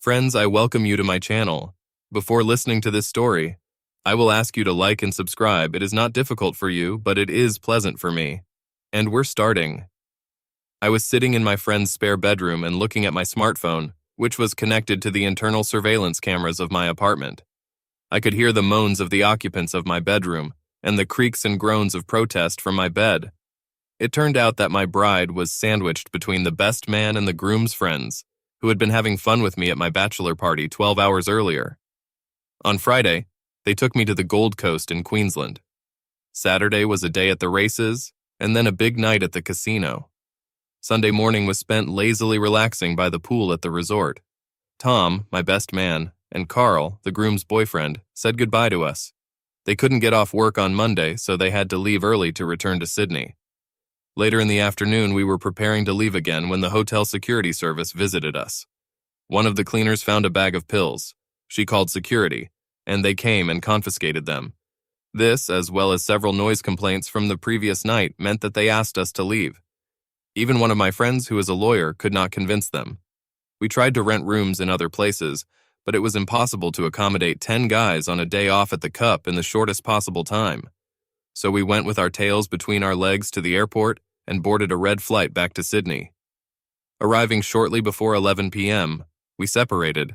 Friends, I welcome you to my channel. Before listening to this story, I will ask you to like and subscribe. It is not difficult for you, but it is pleasant for me. And we're starting. I was sitting in my friend's spare bedroom and looking at my smartphone, which was connected to the internal surveillance cameras of my apartment. I could hear the moans of the occupants of my bedroom and the creaks and groans of protest from my bed. It turned out that my bride was sandwiched between the best man and the groom's friends, who had been having fun with me at my bachelor party 12 hours earlier. On Friday, they took me to the Gold Coast in Queensland. Saturday was a day at the races, and then a big night at the casino. Sunday morning was spent lazily relaxing by the pool at the resort. Tom, my best man, and Carl, the groom's boyfriend, said goodbye to us. They couldn't get off work on Monday, so they had to leave early to return to Sydney. Later in the afternoon, we were preparing to leave again when the hotel security service visited us. One of the cleaners found a bag of pills. She called security, and they came and confiscated them. This, as well as several noise complaints from the previous night, meant that they asked us to leave. Even one of my friends, who is a lawyer, could not convince them. We tried to rent rooms in other places, but it was impossible to accommodate 10 guys on a day off at the Cup in the shortest possible time. So we went with our tails between our legs to the airport and boarded a red flight back to Sydney. Arriving shortly before 11 p.m., we separated,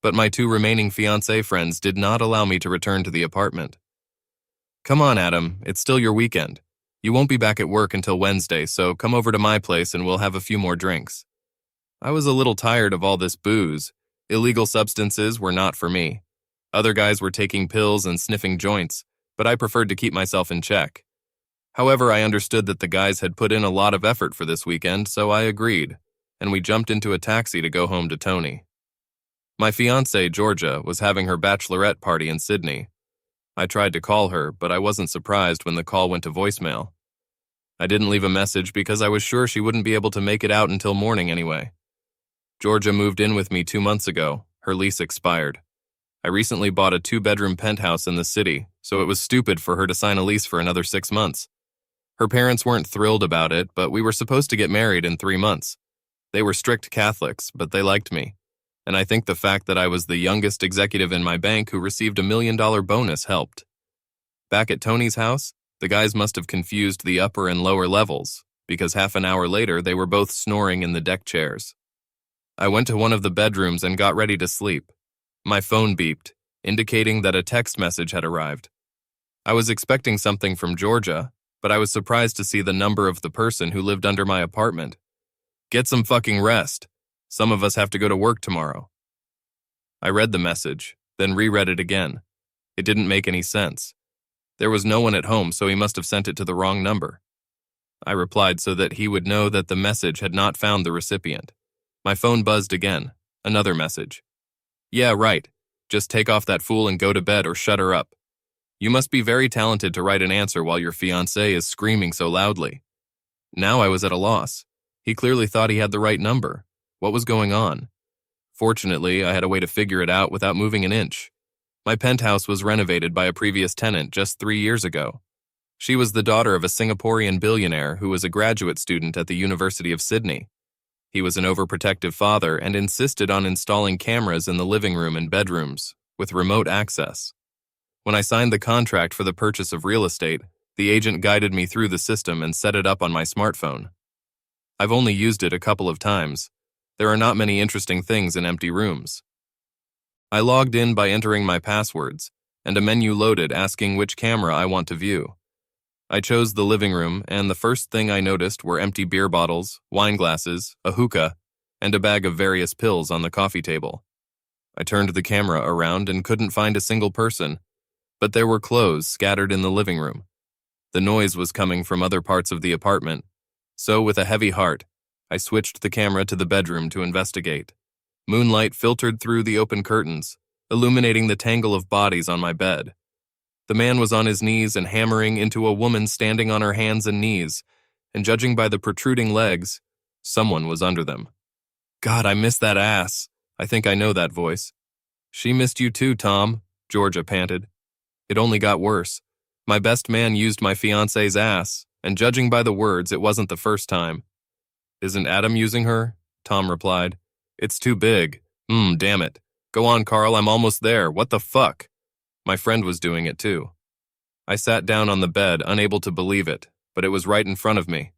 but my two remaining fiancé friends did not allow me to return to the apartment. "Come on, Adam, it's still your weekend. You won't be back at work until Wednesday, so come over to my place and we'll have a few more drinks." I was a little tired of all this booze. Illegal substances were not for me. Other guys were taking pills and sniffing joints, but I preferred to keep myself in check. However, I understood that the guys had put in a lot of effort for this weekend, so I agreed, and we jumped into a taxi to go home to Tony. My fiancée, Georgia, was having her bachelorette party in Sydney. I tried to call her, but I wasn't surprised when the call went to voicemail. I didn't leave a message because I was sure she wouldn't be able to make it out until morning anyway. Georgia moved in with me 2 months ago. Her lease expired. I recently bought a 2-bedroom penthouse in the city, so it was stupid for her to sign a lease for another 6 months. Her parents weren't thrilled about it, but we were supposed to get married in 3 months. They were strict Catholics, but they liked me. And I think the fact that I was the youngest executive in my bank who received $1 million bonus helped. Back at Tony's house, the guys must have confused the upper and lower levels, because half an hour later they were both snoring in the deck chairs. I went to one of the bedrooms and got ready to sleep. My phone beeped, indicating that a text message had arrived. I was expecting something from Georgia, but I was surprised to see the number of the person who lived under my apartment. "Get some fucking rest. Some of us have to go to work tomorrow." I read the message, then reread it again. It didn't make any sense. There was no one at home, so he must have sent it to the wrong number. I replied so that he would know that the message had not found the recipient. My phone buzzed again. Another message. "Yeah, right. Just take off that fool and go to bed or shut her up. You must be very talented to write an answer while your fiancé is screaming so loudly." Now I was at a loss. He clearly thought he had the right number. What was going on? Fortunately, I had a way to figure it out without moving an inch. My penthouse was renovated by a previous tenant just 3 years ago. She was the daughter of a Singaporean billionaire who was a graduate student at the University of Sydney. He was an overprotective father and insisted on installing cameras in the living room and bedrooms, with remote access. When I signed the contract for the purchase of real estate, the agent guided me through the system and set it up on my smartphone. I've only used it a couple of times. There are not many interesting things in empty rooms. I logged in by entering my passwords, and a menu loaded asking which camera I want to view. I chose the living room, and the first thing I noticed were empty beer bottles, wine glasses, a hookah, and a bag of various pills on the coffee table. I turned the camera around and couldn't find a single person, but there were clothes scattered in the living room. The noise was coming from other parts of the apartment, so with a heavy heart, I switched the camera to the bedroom to investigate. Moonlight filtered through the open curtains, illuminating the tangle of bodies on my bed. The man was on his knees and hammering into a woman standing on her hands and knees, and judging by the protruding legs, someone was under them. "God, I miss that ass. I think I know that voice." "She missed you too, Tom," Georgia panted. It only got worse. My best man used my fiancé's ass, and judging by the words, it wasn't the first time. "Isn't Adam using her?" Tom replied. "It's too big. Damn it. Go on, Carl, I'm almost there. What the fuck? My friend was doing it too. I sat down on the bed, unable to believe it, but it was right in front of me.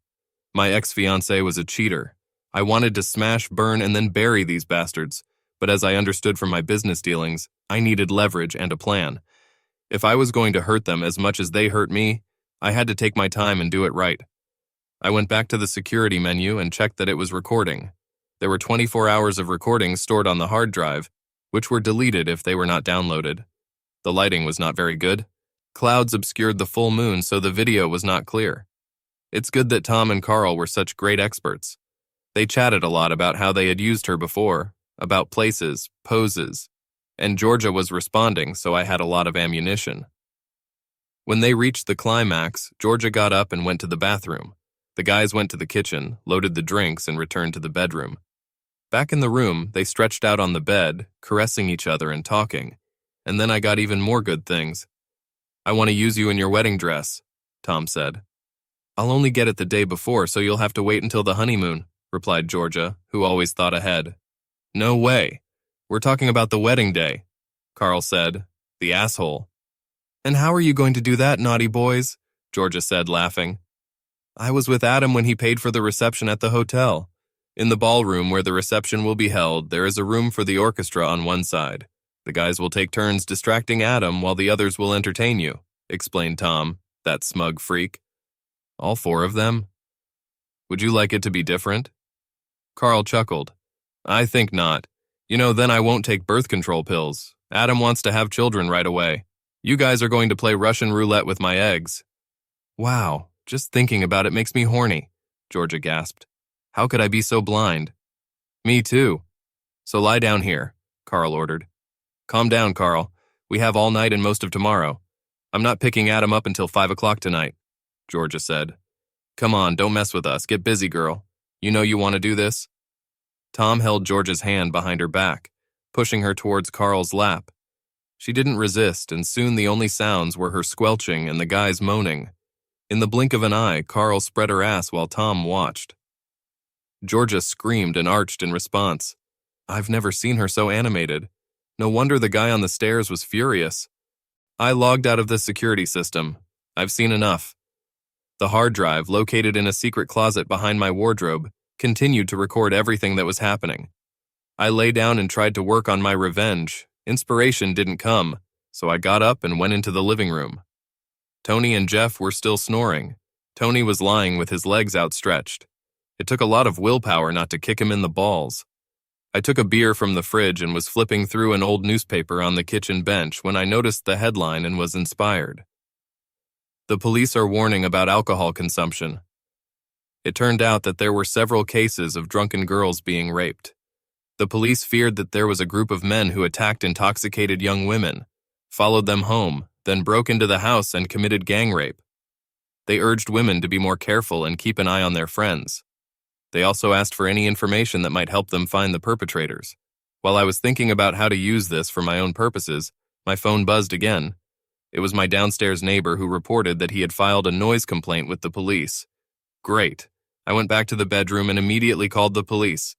My ex-fiancé was a cheater. I wanted to smash, burn, and then bury these bastards, but as I understood from my business dealings, I needed leverage and a plan. If I was going to hurt them as much as they hurt me, I had to take my time and do it right. I went back to the security menu and checked that it was recording. There were 24 hours of recordings stored on the hard drive, which were deleted if they were not downloaded. The lighting was not very good. Clouds obscured the full moon, so the video was not clear. It's good that Tom and Carl were such great experts. They chatted a lot about how they had used her before, about places, poses, and Georgia was responding, so I had a lot of ammunition. When they reached the climax, Georgia got up and went to the bathroom. The guys went to the kitchen, loaded the drinks, and returned to the bedroom. Back in the room, they stretched out on the bed, caressing each other and talking. And then I got even more good things. "I want to use you in your wedding dress," Tom said. "I'll only get it the day before, so you'll have to wait until the honeymoon," replied Georgia, who always thought ahead. "No way. We're talking about the wedding day," Carl said. "The asshole." "And how are you going to do that, naughty boys?" Georgia said, laughing. "I was with Adam when he paid for the reception at the hotel. In the ballroom where the reception will be held, there is a room for the orchestra on one side. The guys will take turns distracting Adam while the others will entertain you," explained Tom, that smug freak. "All four of them? Would you like it to be different?" Carl chuckled. "I think not. Then I won't take birth control pills. Adam wants to have children right away. You guys are going to play Russian roulette with my eggs." "Wow, just thinking about it makes me horny," Georgia gasped. "How could I be so blind?" "Me too. So lie down here," Carl ordered. "Calm down, Carl. We have all night and most of tomorrow. I'm not picking Adam up until 5 o'clock tonight," Georgia said. "Come on, don't mess with us. Get busy, girl. You know you want to do this?" Tom held Georgia's hand behind her back, pushing her towards Carl's lap. She didn't resist, and soon the only sounds were her squelching and the guys moaning. In the blink of an eye, Carl spread her ass while Tom watched. Georgia screamed and arched in response. I've never seen her so animated. No wonder the guy on the stairs was furious. I logged out of the security system. I've seen enough. The hard drive, located in a secret closet behind my wardrobe, continued to record everything that was happening. I lay down and tried to work on my revenge. Inspiration didn't come, so I got up and went into the living room. Tony and Jeff were still snoring. Tony was lying with his legs outstretched. It took a lot of willpower not to kick him in the balls. I took a beer from the fridge and was flipping through an old newspaper on the kitchen bench when I noticed the headline and was inspired. The police are warning about alcohol consumption. It turned out that there were several cases of drunken girls being raped. The police feared that there was a group of men who attacked intoxicated young women, followed them home, then broke into the house and committed gang rape. They urged women to be more careful and keep an eye on their friends. They also asked for any information that might help them find the perpetrators. While I was thinking about how to use this for my own purposes, my phone buzzed again. It was my downstairs neighbor who reported that he had filed a noise complaint with the police. Great. I went back to the bedroom and immediately called the police.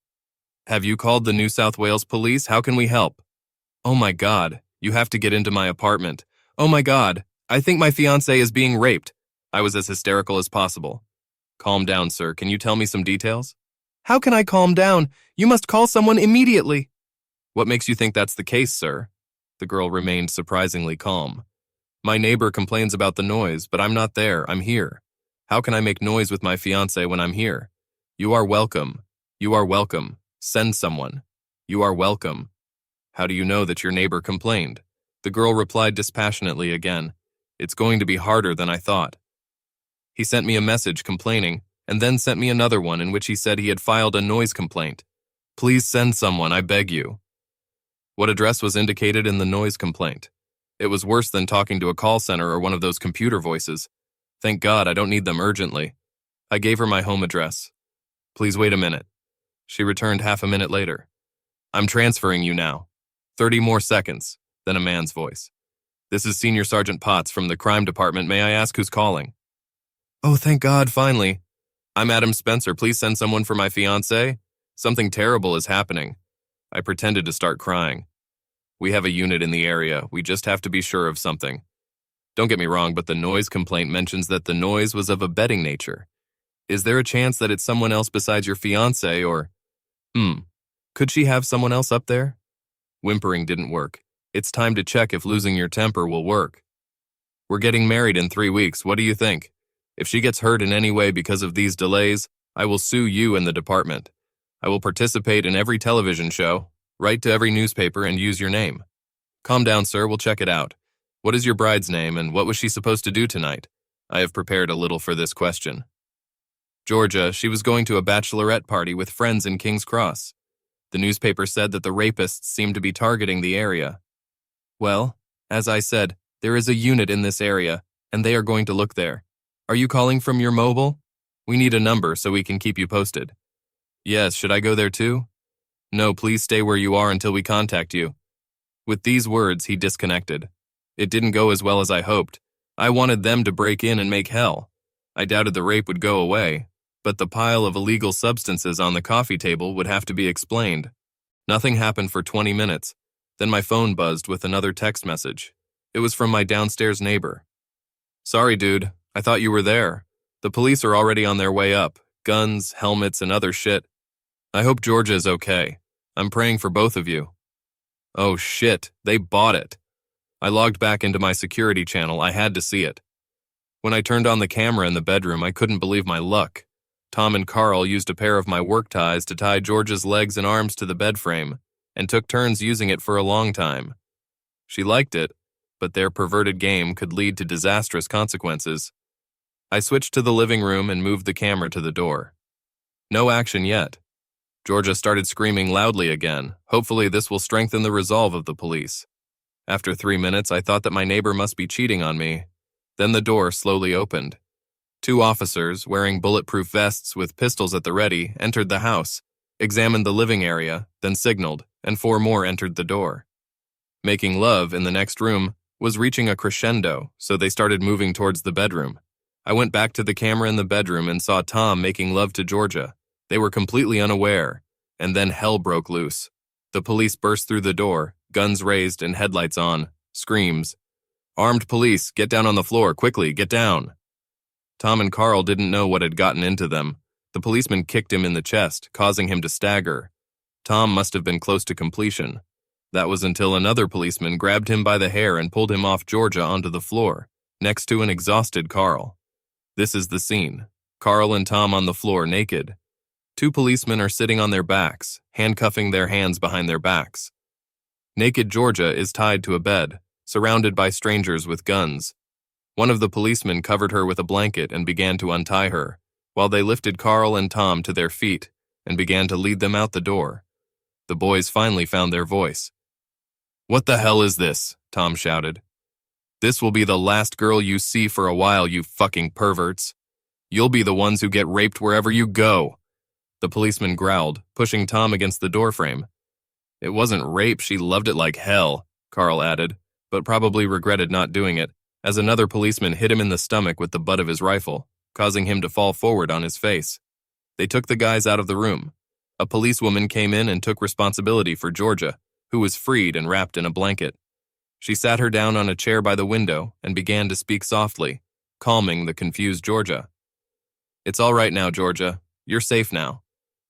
Have you called the New South Wales police? How can we help? Oh my God, you have to get into my apartment. Oh my God, I think my fiancé is being raped. I was as hysterical as possible. Calm down, sir. Can you tell me some details? How can I calm down? You must call someone immediately. What makes you think that's the case, sir? The girl remained surprisingly calm. My neighbor complains about the noise, but I'm not there. I'm here. How can I make noise with my fiancé when I'm here? You are welcome. You are welcome. Send someone. You are welcome. How do you know that your neighbor complained? The girl replied dispassionately again. It's going to be harder than I thought. He sent me a message complaining, and then sent me another one in which he said he had filed a noise complaint. Please send someone, I beg you. What address was indicated in the noise complaint? It was worse than talking to a call center or one of those computer voices. Thank God I don't need them urgently. I gave her my home address. Please wait a minute. She returned half a minute later. I'm transferring you now. 30 more seconds. Then a man's voice. This is Senior Sergeant Potts from the crime department. May I ask who's calling? Oh, thank God, finally. I'm Adam Spencer. Please send someone for my fiancé. Something terrible is happening. I pretended to start crying. We have a unit in the area. We just have to be sure of something. Don't get me wrong, but the noise complaint mentions that the noise was of a betting nature. Is there a chance that it's someone else besides your fiancé or… Could she have someone else up there? Whimpering didn't work. It's time to check if losing your temper will work. We're getting married in 3 weeks. What do you think? If she gets hurt in any way because of these delays, I will sue you and the department. I will participate in every television show, write to every newspaper, and use your name. Calm down, sir. We'll check it out. What is your bride's name, and what was she supposed to do tonight? I have prepared a little for this question. Georgia, she was going to a bachelorette party with friends in King's Cross. The newspaper said that the rapists seemed to be targeting the area. Well, as I said, there is a unit in this area, and they are going to look there. Are you calling from your mobile? We need a number so we can keep you posted. Yes, should I go there too? No, please stay where you are until we contact you. With these words, he disconnected. It didn't go as well as I hoped. I wanted them to break in and make hell. I doubted the rape would go away, but the pile of illegal substances on the coffee table would have to be explained. Nothing happened for 20 minutes. Then my phone buzzed with another text message. It was from my downstairs neighbor. Sorry, dude. I thought you were there. The police are already on their way up. Guns, helmets, and other shit. I hope Georgia is okay. I'm praying for both of you. Oh shit, they bought it. I logged back into my security channel. I had to see it. When I turned on the camera in the bedroom, I couldn't believe my luck. Tom and Carl used a pair of my work ties to tie Georgia's legs and arms to the bed frame, and took turns using it for a long time. She liked it, but their perverted game could lead to disastrous consequences. I switched to the living room and moved the camera to the door. No action yet. Georgia started screaming loudly again. Hopefully this will strengthen the resolve of the police. After 3 minutes, I thought that my neighbor must be cheating on me. Then the door slowly opened. 2 officers, wearing bulletproof vests with pistols at the ready, entered the house, examined the living area, then signaled, and 4 more entered the door. Making love in the next room was reaching a crescendo, so they started moving towards the bedroom. I went back to the camera in the bedroom and saw Tom making love to Georgia. They were completely unaware, and then hell broke loose. The police burst through the door, guns raised and headlights on, screams. Armed police, get down on the floor, quickly, get down. Tom and Carl didn't know what had gotten into them. The policeman kicked him in the chest, causing him to stagger. Tom must have been close to completion. That was until another policeman grabbed him by the hair and pulled him off Georgia onto the floor, next to an exhausted Carl. This is the scene. Carl and Tom on the floor naked. 2 policemen are sitting on their backs, handcuffing their hands behind their backs. Naked Georgia is tied to a bed, surrounded by strangers with guns. One of the policemen covered her with a blanket and began to untie her, while they lifted Carl and Tom to their feet and began to lead them out the door. The boys finally found their voice. What the hell is this? Tom shouted. This will be the last girl you see for a while, you fucking perverts. You'll be the ones who get raped wherever you go. The policeman growled, pushing Tom against the doorframe. It wasn't rape, she loved it like hell, Carl added, but probably regretted not doing it, as another policeman hit him in the stomach with the butt of his rifle, causing him to fall forward on his face. They took the guys out of the room. A policewoman came in and took responsibility for Georgia, who was freed and wrapped in a blanket. She sat her down on a chair by the window and began to speak softly, calming the confused Georgia. It's all right now, Georgia. You're safe now.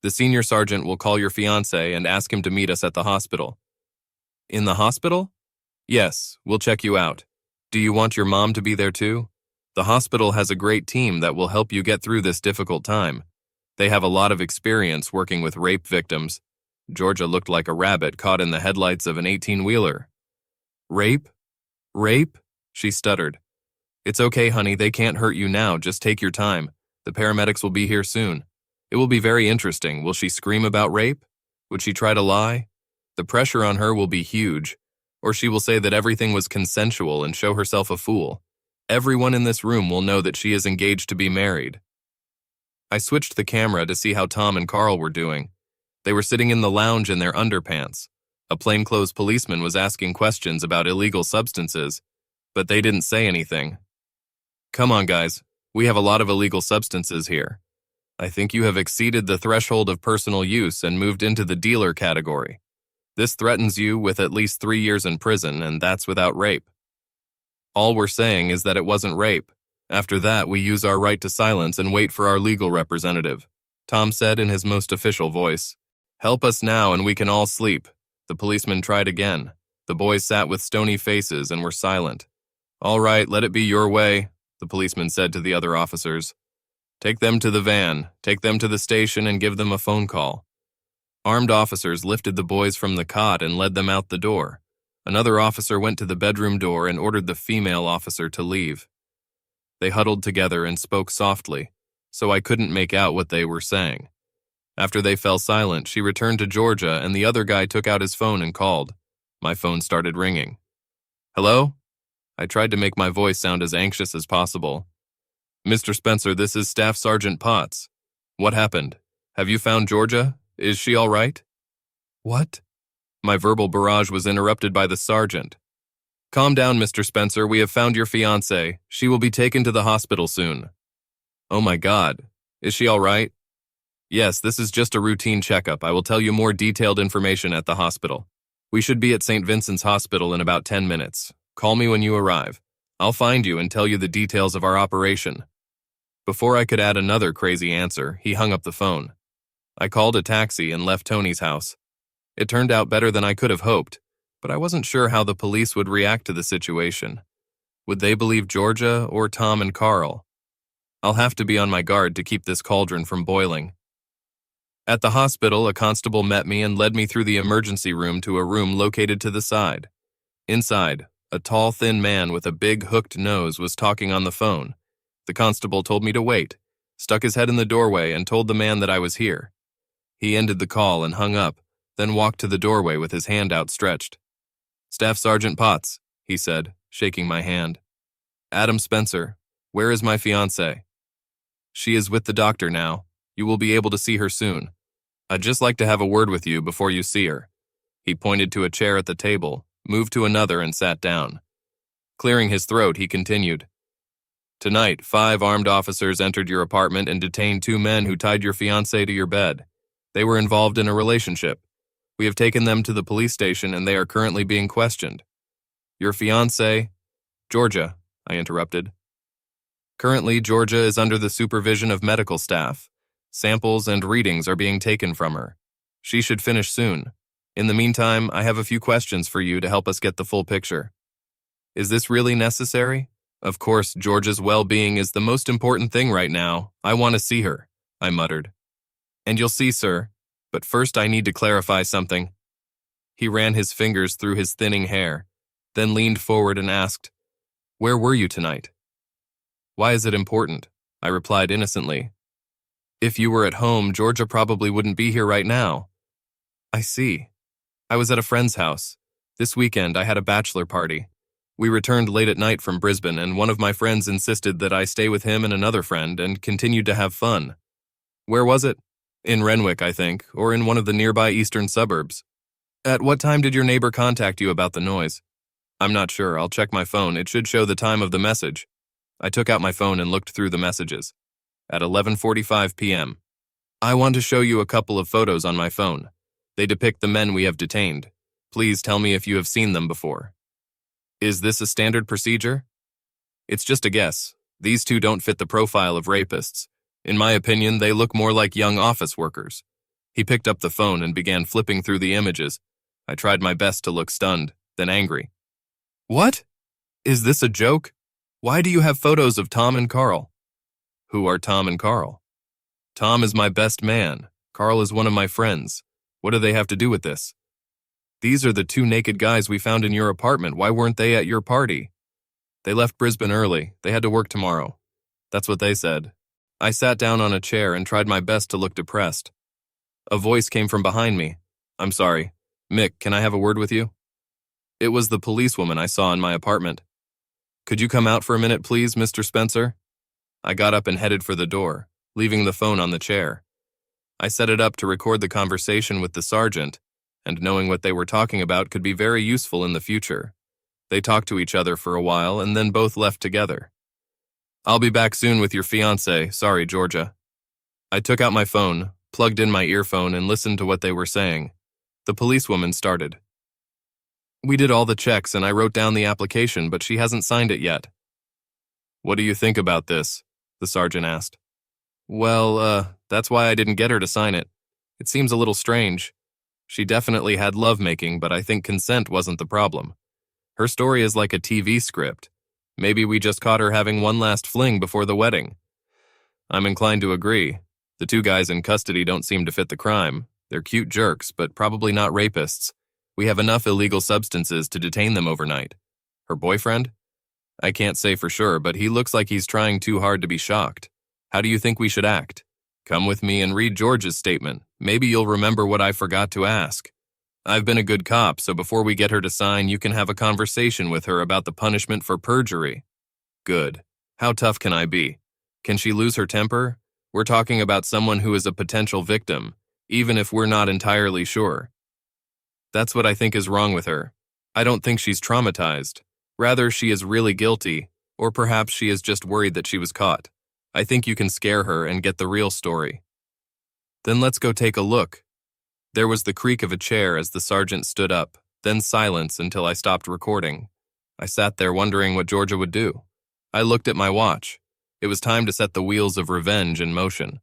The senior sergeant will call your fiancé and ask him to meet us at the hospital. In the hospital? Yes, we'll check you out. Do you want your mom to be there too? The hospital has a great team that will help you get through this difficult time. They have a lot of experience working with rape victims. Georgia looked like a rabbit caught in the headlights of an 18-wheeler. Rape? Rape? She stuttered. It's okay, honey, they can't hurt you now, just take your time. The paramedics will be here soon. It will be very interesting. Will she scream about rape? Would she try to lie? The pressure on her will be huge. Or she will say that everything was consensual and show herself a fool. Everyone in this room will know that she is engaged to be married. I switched the camera to see how Tom and Carl were doing. They were sitting in the lounge in their underpants. A plainclothes policeman was asking questions about illegal substances, but they didn't say anything. Come on, guys. We have a lot of illegal substances here. I think you have exceeded the threshold of personal use and moved into the dealer category. This threatens you with at least 3 years in prison, and that's without rape. All we're saying is that it wasn't rape. After that, we use our right to silence and wait for our legal representative," Tom said in his most official voice. "Help us now and we can all sleep." The policeman tried again. The boys sat with stony faces and were silent. "All right, let it be your way," the policeman said to the other officers. "Take them to the van, take them to the station, and give them a phone call." Armed officers lifted the boys from the cot and led them out the door. Another officer went to the bedroom door and ordered the female officer to leave. They huddled together and spoke softly, so I couldn't make out what they were saying. After they fell silent, she returned to Georgia and the other guy took out his phone and called. My phone started ringing. "Hello?" I tried to make my voice sound as anxious as possible. "Mr. Spencer, this is Staff Sergeant Potts. What happened? Have you found Georgia? Is she all right?" "What?" My verbal barrage was interrupted by the sergeant. "Calm down, Mr. Spencer. We have found your fiancée. She will be taken to the hospital soon." "Oh my God. Is she all right?" "Yes, this is just a routine checkup. I will tell you more detailed information at the hospital. We should be at St. Vincent's Hospital in about 10 minutes. Call me when you arrive. I'll find you and tell you the details of our operation." Before I could add another crazy answer, he hung up the phone. I called a taxi and left Tony's house. It turned out better than I could have hoped, but I wasn't sure how the police would react to the situation. Would they believe Georgia or Tom and Carl? I'll have to be on my guard to keep this cauldron from boiling. At the hospital, a constable met me and led me through the emergency room to a room located to the side. Inside, a tall, thin man with a big hooked nose was talking on the phone. The constable told me to wait, stuck his head in the doorway and told the man that I was here. He ended the call and hung up, then walked to the doorway with his hand outstretched. "Staff Sergeant Potts," he said, shaking my hand. "Adam Spencer, where is my fiancée?" "She is with the doctor now. You will be able to see her soon. I'd just like to have a word with you before you see her." He pointed to a chair at the table, moved to another and sat down. Clearing his throat, he continued. "Tonight, 5 armed officers entered your apartment and detained 2 men who tied your fiancée to your bed. They were involved in a relationship. We have taken them to the police station and they are currently being questioned. Your fiancée—" "Georgia," I interrupted. "Currently, Georgia is under the supervision of medical staff. Samples and readings are being taken from her. She should finish soon. In the meantime, I have a few questions for you to help us get the full picture." "Is this really necessary? Of course, Georgia's well-being is the most important thing right now. I want to see her," I muttered. "And you'll see, sir. But first I need to clarify something." He ran his fingers through his thinning hair, then leaned forward and asked, "Where were you tonight?" "Why is it important?" I replied innocently. "If you were at home, Georgia probably wouldn't be here right now." "I see. I was at a friend's house. This weekend I had a bachelor party. We returned late at night from Brisbane, and one of my friends insisted that I stay with him and another friend and continued to have fun." "Where was it?" "In Renwick, I think, or in one of the nearby eastern suburbs." "At what time did your neighbor contact you about the noise?" "I'm not sure. I'll check my phone. It should show the time of the message." I took out my phone and looked through the messages. At 11:45 p.m. "I want to show you a couple of photos on my phone. They depict the men we have detained. Please tell me if you have seen them before." "Is this a standard procedure?" "It's just a guess. These 2 don't fit the profile of rapists. In my opinion, they look more like young office workers." He picked up the phone and began flipping through the images. I tried my best to look stunned, then angry. "What? Is this a joke? Why do you have photos of Tom and Carl?" "Who are Tom and Carl?" "Tom is my best man. Carl is one of my friends. What do they have to do with this?" "These are the 2 naked guys we found in your apartment. Why weren't they at your party?" "They left Brisbane early. They had to work tomorrow." That's what they said. I sat down on a chair and tried my best to look depressed. A voice came from behind me. "I'm sorry. Mick, can I have a word with you?" It was the policewoman I saw in my apartment. "Could you come out for a minute, please, Mr. Spencer?" I got up and headed for the door, leaving the phone on the chair. I set it up to record the conversation with the sergeant, and knowing what they were talking about could be very useful in the future. They talked to each other for a while and then both left together. "I'll be back soon with your fiancé. Sorry, Georgia." I took out my phone, plugged in my earphone, and listened to what they were saying. The policewoman started. We did all the checks and I wrote down the application, but she hasn't signed it yet. What do you think about this? The sergeant asked. Well, that's why I didn't get her to sign it. It seems a little strange. She definitely had lovemaking, but I think consent wasn't the problem. Her story is like a TV script. Maybe we just caught her having one last fling before the wedding. I'm inclined to agree. The two guys in custody don't seem to fit the crime. They're cute jerks, but probably not rapists. We have enough illegal substances to detain them overnight. Her boyfriend? I can't say for sure, but he looks like he's trying too hard to be shocked. How do you think we should act? Come with me and read George's statement. Maybe you'll remember what I forgot to ask. I've been a good cop, so before we get her to sign, you can have a conversation with her about the punishment for perjury. Good. How tough can I be? Can she lose her temper? We're talking about someone who is a potential victim, even if we're not entirely sure. That's what I think is wrong with her. I don't think she's traumatized. Rather, she is really guilty, or perhaps she is just worried that she was caught. I think you can scare her and get the real story. Then let's go take a look. There was the creak of a chair as the sergeant stood up, then silence until I stopped recording. I sat there wondering what Georgia would do. I looked at my watch. It was time to set the wheels of revenge in motion.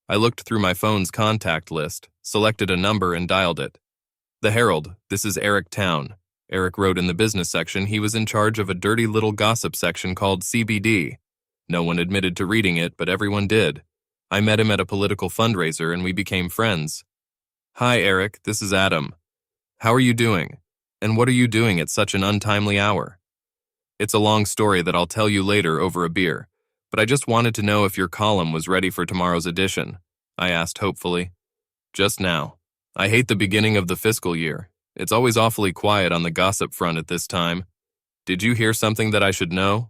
I looked through my phone's contact list, selected a number and dialed it. The Herald, this is Eric Town. Eric wrote in the business section he was in charge of a dirty little gossip section called CBD. No one admitted to reading it, but everyone did. I met him at a political fundraiser and we became friends. Hi, Eric, this is Adam. How are you doing? And what are you doing at such an untimely hour? It's a long story that I'll tell you later over a beer, but I just wanted to know if your column was ready for tomorrow's edition, I asked hopefully. Just now. I hate the beginning of the fiscal year. It's always awfully quiet on the gossip front at this time. Did you hear something that I should know?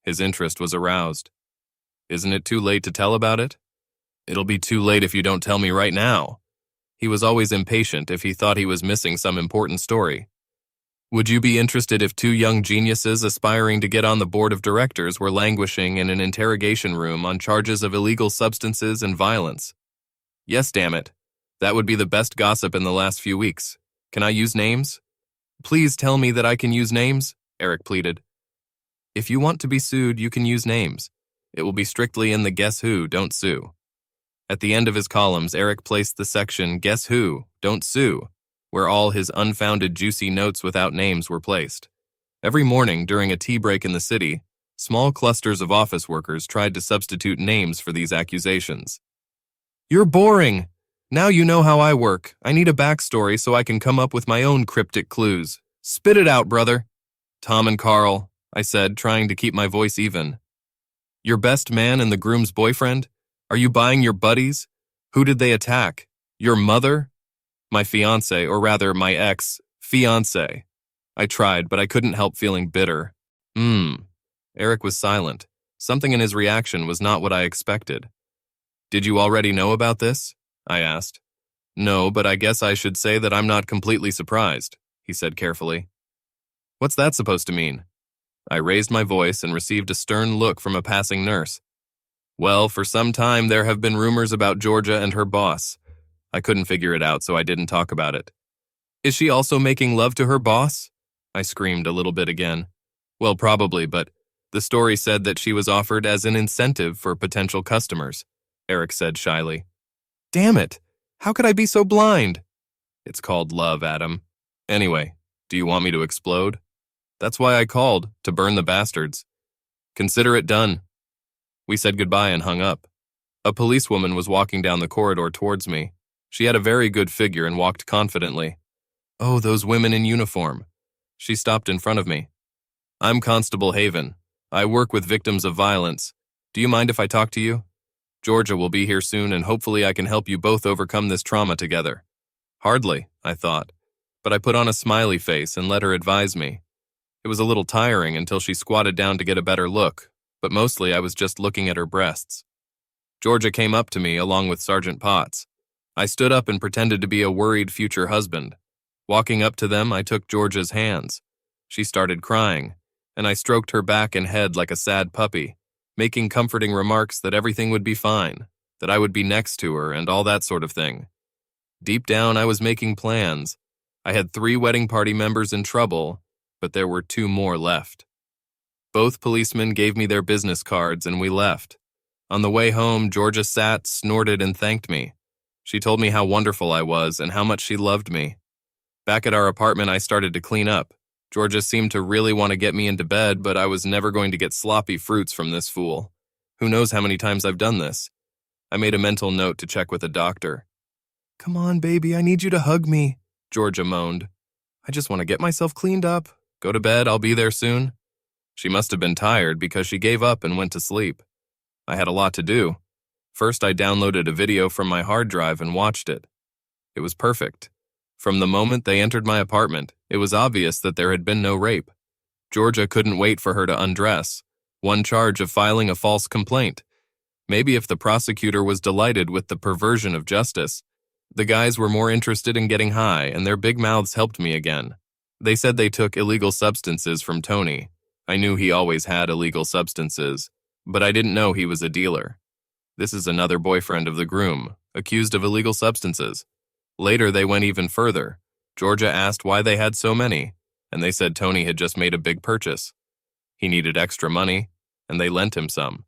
His interest was aroused. Isn't it too late to tell about it? It'll be too late if you don't tell me right now. He was always impatient if he thought he was missing some important story. Would you be interested if two young geniuses aspiring to get on the board of directors were languishing in an interrogation room on charges of illegal substances and violence? Yes, damn it. That would be the best gossip in the last few weeks. Can I use names? Please tell me that I can use names, Eric pleaded. If you want to be sued, you can use names. It will be strictly in the Guess Who, Don't Sue. At the end of his columns, Eric placed the section Guess Who, Don't Sue, where all his unfounded juicy notes without names were placed. Every morning during a tea break in the city, small clusters of office workers tried to substitute names for these accusations. You're boring. Now you know how I work. I need a backstory so I can come up with my own cryptic clues. Spit it out, brother. Tom and Carl, I said, trying to keep my voice even. Your best man and the groom's boyfriend? Are you buying your buddies? Who did they attack? Your mother? My fiancé, or rather my ex-fiancé. I tried, but I couldn't help feeling bitter. Eric was silent. Something in his reaction was not what I expected. Did you already know about this? I asked. No, but I guess I should say that I'm not completely surprised, he said carefully. What's that supposed to mean? I raised my voice and received a stern look from a passing nurse. Well, for some time there have been rumors about Georgia and her boss. I couldn't figure it out, so I didn't talk about it. Is she also making love to her boss? I screamed a little bit again. Well, probably, but the story said that she was offered as an incentive for potential customers, Eric said shyly. Damn it! How could I be so blind? It's called love, Adam. Anyway, do you want me to explode? That's why I called, to burn the bastards. Consider it done. We said goodbye and hung up. A policewoman was walking down the corridor towards me. She had a very good figure and walked confidently. Oh, those women in uniform. She stopped in front of me. I'm Constable Haven. I work with victims of violence. Do you mind if I talk to you? Georgia will be here soon and hopefully I can help you both overcome this trauma together. Hardly, I thought, but I put on a smiley face and let her advise me. It was a little tiring until she squatted down to get a better look, but mostly I was just looking at her breasts. Georgia came up to me along with Sergeant Potts. I stood up and pretended to be a worried future husband. Walking up to them, I took Georgia's hands. She started crying, and I stroked her back and head like a sad puppy, making comforting remarks that everything would be fine, that I would be next to her and all that sort of thing. Deep down, I was making plans, I had 3 wedding party members in trouble, but there were 2 more left. Both policemen gave me their business cards and we left. On the way home, Georgia sat, snorted, and thanked me. She told me how wonderful I was and how much she loved me. Back at our apartment, I started to clean up. Georgia seemed to really want to get me into bed, but I was never going to get sloppy fruits from this fool. Who knows how many times I've done this? I made a mental note to check with a doctor. "Come on, baby, I need you to hug me," Georgia moaned. "I just want to get myself cleaned up. Go to bed, I'll be there soon." She must have been tired because she gave up and went to sleep. I had a lot to do. First, I downloaded a video from my hard drive and watched it. It was perfect. From the moment they entered my apartment, it was obvious that there had been no rape. Georgia couldn't wait for her to undress. One charge of filing a false complaint. Maybe if the prosecutor was delighted with the perversion of justice, the guys were more interested in getting high, and their big mouths helped me again. They said they took illegal substances from Tony. I knew he always had illegal substances, but I didn't know he was a dealer. This is another boyfriend of the groom, accused of illegal substances. Later, they went even further. Georgia asked why they had so many, and they said Tony had just made a big purchase. He needed extra money, and they lent him some.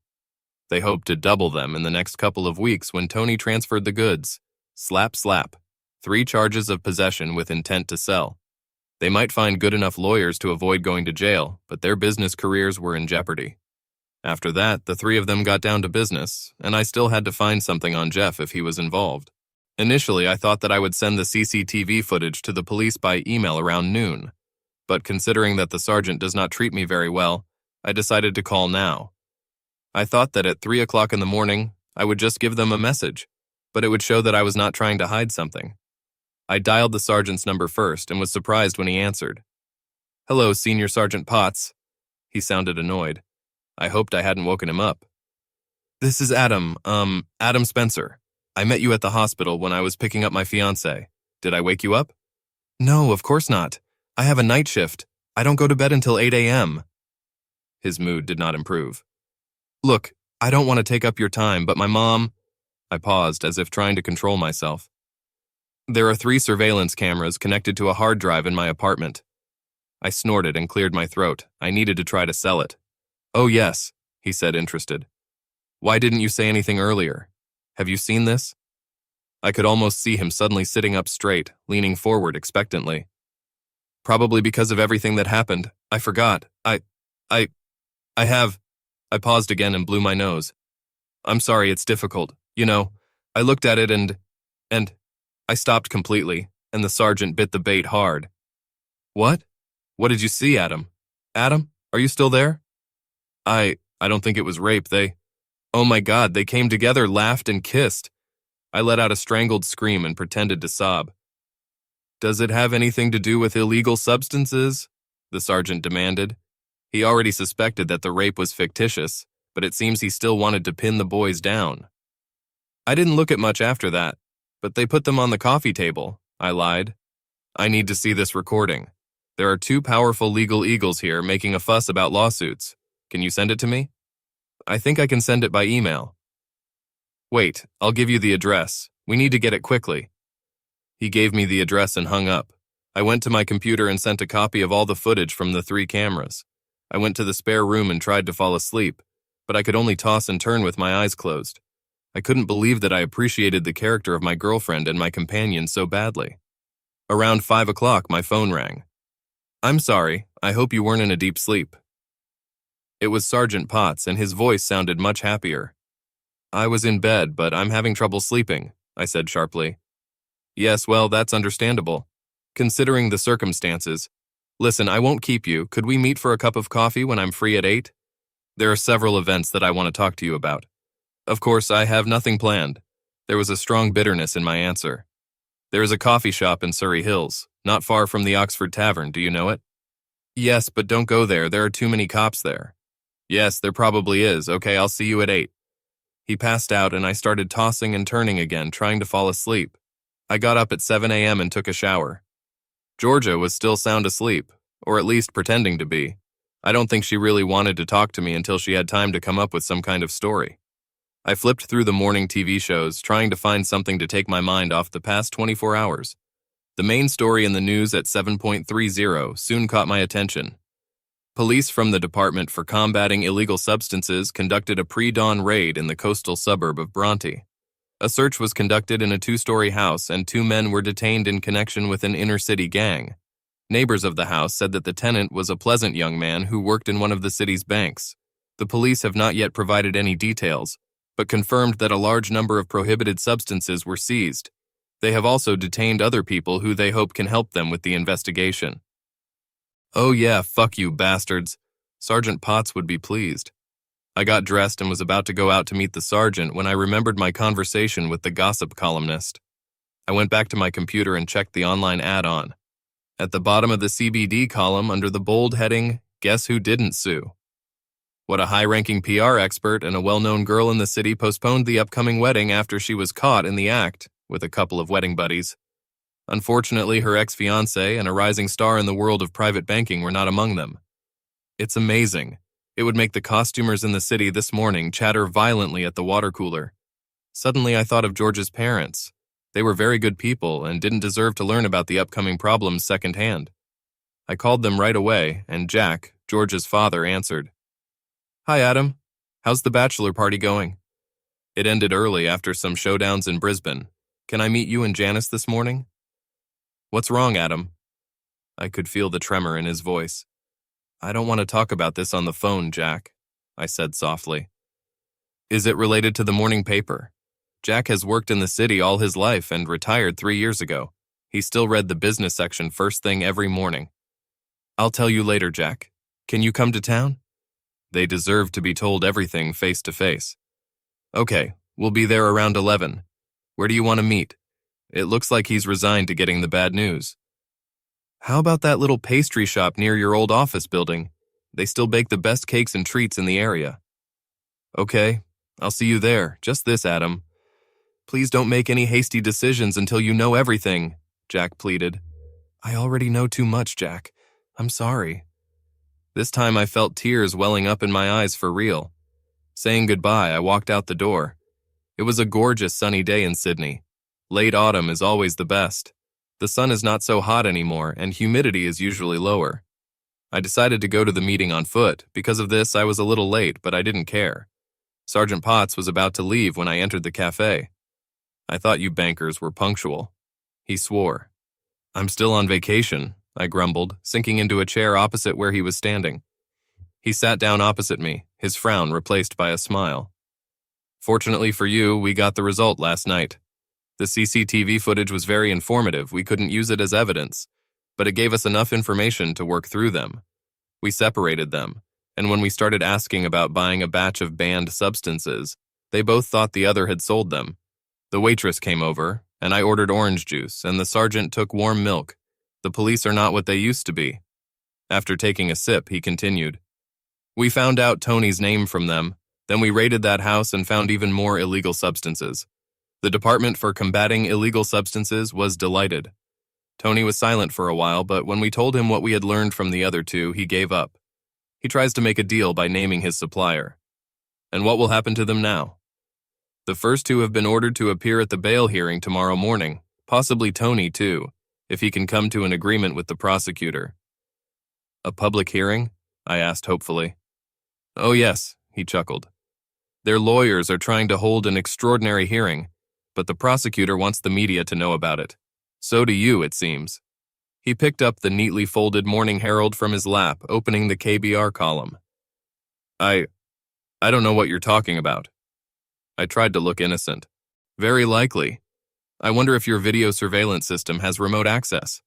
They hoped to double them in the next couple of weeks when Tony transferred the goods. Slap, slap. 3 charges of possession with intent to sell. They might find good enough lawyers to avoid going to jail, but their business careers were in jeopardy. After that, the 3 of them got down to business, and I still had to find something on Jeff if he was involved. Initially, I thought that I would send the CCTV footage to the police by email around noon, but considering that the sergeant does not treat me very well, I decided to call now. I thought that at 3 o'clock in the morning, I would just give them a message, but it would show that I was not trying to hide something. I dialed the sergeant's number first and was surprised when he answered. "Hello, Senior Sergeant Potts." He sounded annoyed. I hoped I hadn't woken him up. "This is Adam Spencer. I met you at the hospital when I was picking up my fiancée. Did I wake you up?" "No, of course not. I have a night shift. I don't go to bed until 8 a.m. His mood did not improve. "Look, I don't want to take up your time, but my mom—" I paused as if trying to control myself. "There are 3 surveillance cameras connected to a hard drive in my apartment." I snorted and cleared my throat. I needed to try to sell it. "Oh yes," he said, interested. "Why didn't you say anything earlier? Have you seen this?" I could almost see him suddenly sitting up straight, leaning forward expectantly. "Probably because of everything that happened. I forgot. I have—" I paused again and blew my nose. "I'm sorry, it's difficult. You know, I looked at it and I stopped completely, and the sergeant bit the bait hard." "What? What did you see, Adam? Adam, are you still there?" I don't think it was rape. Oh my God, they came together, laughed, and kissed." I let out a strangled scream and pretended to sob. "Does it have anything to do with illegal substances?" the sergeant demanded. He already suspected that the rape was fictitious, but it seems he still wanted to pin the boys down. "I didn't look at much after that, but they put them on the coffee table," I lied. "I need to see this recording. There are 2 powerful legal eagles here making a fuss about lawsuits. Can you send it to me?" "I think I can send it by email." "Wait, I'll give you the address. We need to get it quickly." He gave me the address and hung up. I went to my computer and sent a copy of all the footage from the 3 cameras. I went to the spare room and tried to fall asleep, but I could only toss and turn with my eyes closed. I couldn't believe that I appreciated the character of my girlfriend and my companion so badly. Around 5 o'clock, my phone rang. "I'm sorry, I hope you weren't in a deep sleep." It was Sergeant Potts, and his voice sounded much happier. "I was in bed, but I'm having trouble sleeping," I said sharply. "Yes, well, that's understandable. Considering the circumstances. Listen, I won't keep you. Could we meet for a cup of coffee when I'm free at 8? There are several events that I want to talk to you about. Of course, I have nothing planned." There was a strong bitterness in my answer. "There is a coffee shop in Surrey Hills, not far from the Oxford Tavern. Do you know it?" "Yes, but don't go there. There are too many cops there." "Yes, there probably is. Okay, I'll see you at 8. He passed out, and I started tossing and turning again, trying to fall asleep. I got up at 7 a.m. and took a shower. Georgia was still sound asleep, or at least pretending to be. I don't think she really wanted to talk to me until she had time to come up with some kind of story. I flipped through the morning TV shows, trying to find something to take my mind off the past 24 hours. The main story in the news at 7:30 soon caught my attention. Police from the Department for Combating Illegal Substances conducted a pre-dawn raid in the coastal suburb of Bronte. A search was conducted in a two-story house, and 2 men were detained in connection with an inner-city gang. Neighbors of the house said that the tenant was a pleasant young man who worked in one of the city's banks. The police have not yet provided any details, but confirmed that a large number of prohibited substances were seized. They have also detained other people who they hope can help them with the investigation. Oh yeah, fuck you bastards. Sergeant Potts would be pleased. I got dressed and was about to go out to meet the sergeant when I remembered my conversation with the gossip columnist. I went back to my computer and checked the online add-on. At the bottom of the CBD column, under the bold heading, "Guess Who Didn't Sue?" What a high-ranking PR expert and a well-known girl in the city postponed the upcoming wedding after she was caught in the act with a couple of wedding buddies. Unfortunately, her ex-fiancé and a rising star in the world of private banking were not among them. It's amazing. It would make the costumers in the city this morning chatter violently at the water cooler. Suddenly, I thought of George's parents. They were very good people and didn't deserve to learn about the upcoming problems secondhand. I called them right away, and Jack, George's father, answered. "Hi, Adam. How's the bachelor party going?" "It ended early after some showdowns in Brisbane. Can I meet you and Janice this morning?" "What's wrong, Adam?" I could feel the tremor in his voice. "I don't want to talk about this on the phone, Jack," I said softly. "Is it related to the morning paper? Jack has worked in the city all his life and retired 3 years ago. He still read the business section first thing every morning." "I'll tell you later, Jack. Can you come to town?" They deserve to be told everything face to face. "Okay, we'll be there around 11. Where do you want to meet? It looks like he's resigned to getting the bad news." "How about that little pastry shop near your old office building? They still bake the best cakes and treats in the area." "Okay, I'll see you there. Just this, Adam. Please don't make any hasty decisions until you know everything," Jack pleaded. "I already know too much, Jack. I'm sorry." This time I felt tears welling up in my eyes for real. Saying goodbye, I walked out the door. It was a gorgeous sunny day in Sydney. Late autumn is always the best. The sun is not so hot anymore, and humidity is usually lower. I decided to go to the meeting on foot. Because of this, I was a little late, but I didn't care. Sergeant Potts was about to leave when I entered the cafe. "I thought you bankers were punctual." He swore. "I'm still on vacation," I grumbled, sinking into a chair opposite where he was standing. He sat down opposite me, his frown replaced by a smile. "Fortunately for you, we got the result last night. The CCTV footage was very informative. We couldn't use it as evidence, but it gave us enough information to work through them. We separated them, and when we started asking about buying a batch of banned substances, they both thought the other had sold them. The waitress came over, and I ordered orange juice, and the sergeant took warm milk. The police are not what they used to be." After taking a sip, he continued. "We found out Tony's name from them. Then we raided that house and found even more illegal substances. The Department for Combating Illegal Substances was delighted. Tony was silent for a while, but when we told him what we had learned from the other two, he gave up. He tries to make a deal by naming his supplier. And what will happen to them now? The first two have been ordered to appear at the bail hearing tomorrow morning, possibly Tony too, if he can come to an agreement with the prosecutor." "A public hearing?" I asked hopefully. "Oh yes," he chuckled. "Their lawyers are trying to hold an extraordinary hearing, but the prosecutor wants the media to know about it. So do you, it seems." He picked up the neatly folded Morning Herald from his lap, opening the KBR column. I don't know what you're talking about." I tried to look innocent. "Very likely. I wonder if your video surveillance system has remote access."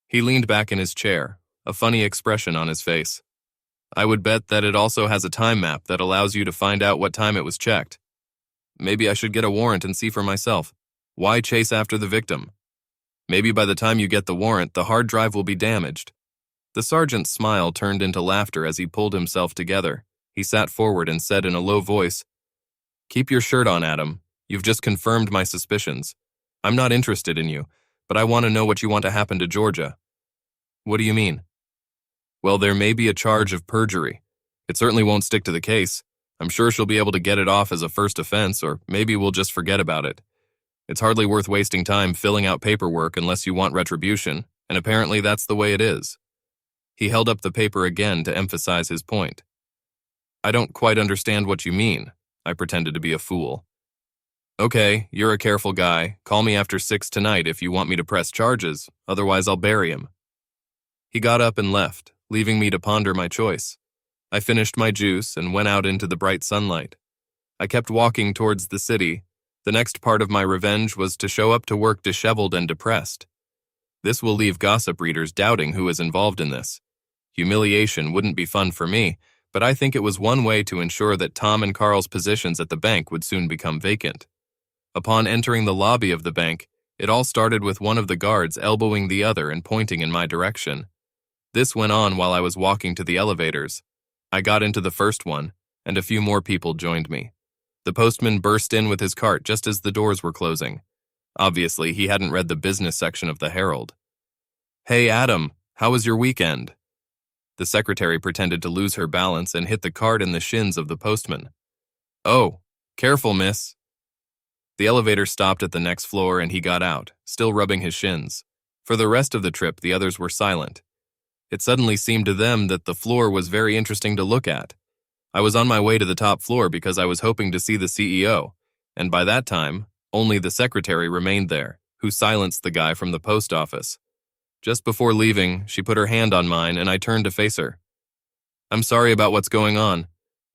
He leaned back in his chair, a funny expression on his face. "I would bet that it also has a time map that allows you to find out what time it was checked. Maybe I should get a warrant and see for myself. Why chase after the victim? Maybe by the time you get the warrant, the hard drive will be damaged." The sergeant's smile turned into laughter as he pulled himself together. He sat forward and said in a low voice, "Keep your shirt on, Adam. You've just confirmed my suspicions. I'm not interested in you, but I want to know what you want to happen to Georgia." "What do you mean?" "Well, there may be a charge of perjury. It certainly won't stick to the case. I'm sure she'll be able to get it off as a first offense, or maybe we'll just forget about it. It's hardly worth wasting time filling out paperwork unless you want retribution, and apparently that's the way it is. He held up the paper again to emphasize his point. I don't quite understand what you mean. I pretended to be a fool. Okay, you're a careful guy. Call me after 6 tonight if you want me to press charges, otherwise I'll bury him. He got up and left, leaving me to ponder my choice. I finished my juice and went out into the bright sunlight. I kept walking towards the city. The next part of my revenge was to show up to work disheveled and depressed. This will leave gossip readers doubting who is involved in this. Humiliation wouldn't be fun for me, but I think it was one way to ensure that Tom and Carl's positions at the bank would soon become vacant. Upon entering the lobby of the bank, it all started with one of the guards elbowing the other and pointing in my direction. This went on while I was walking to the elevators. I got into the first one, and a few more people joined me. The postman burst in with his cart just as the doors were closing. Obviously, he hadn't read the business section of the Herald. Hey, Adam, how was your weekend? The secretary pretended to lose her balance and hit the cart in the shins of the postman. Oh, careful, miss. The elevator stopped at the next floor and he got out, still rubbing his shins. For the rest of the trip, the others were silent. It suddenly seemed to them that the floor was very interesting to look at. I was on my way to the top floor because I was hoping to see the CEO, and by that time, only the secretary remained there, who silenced the guy from the post office. Just before leaving, she put her hand on mine and I turned to face her. I'm sorry about what's going on.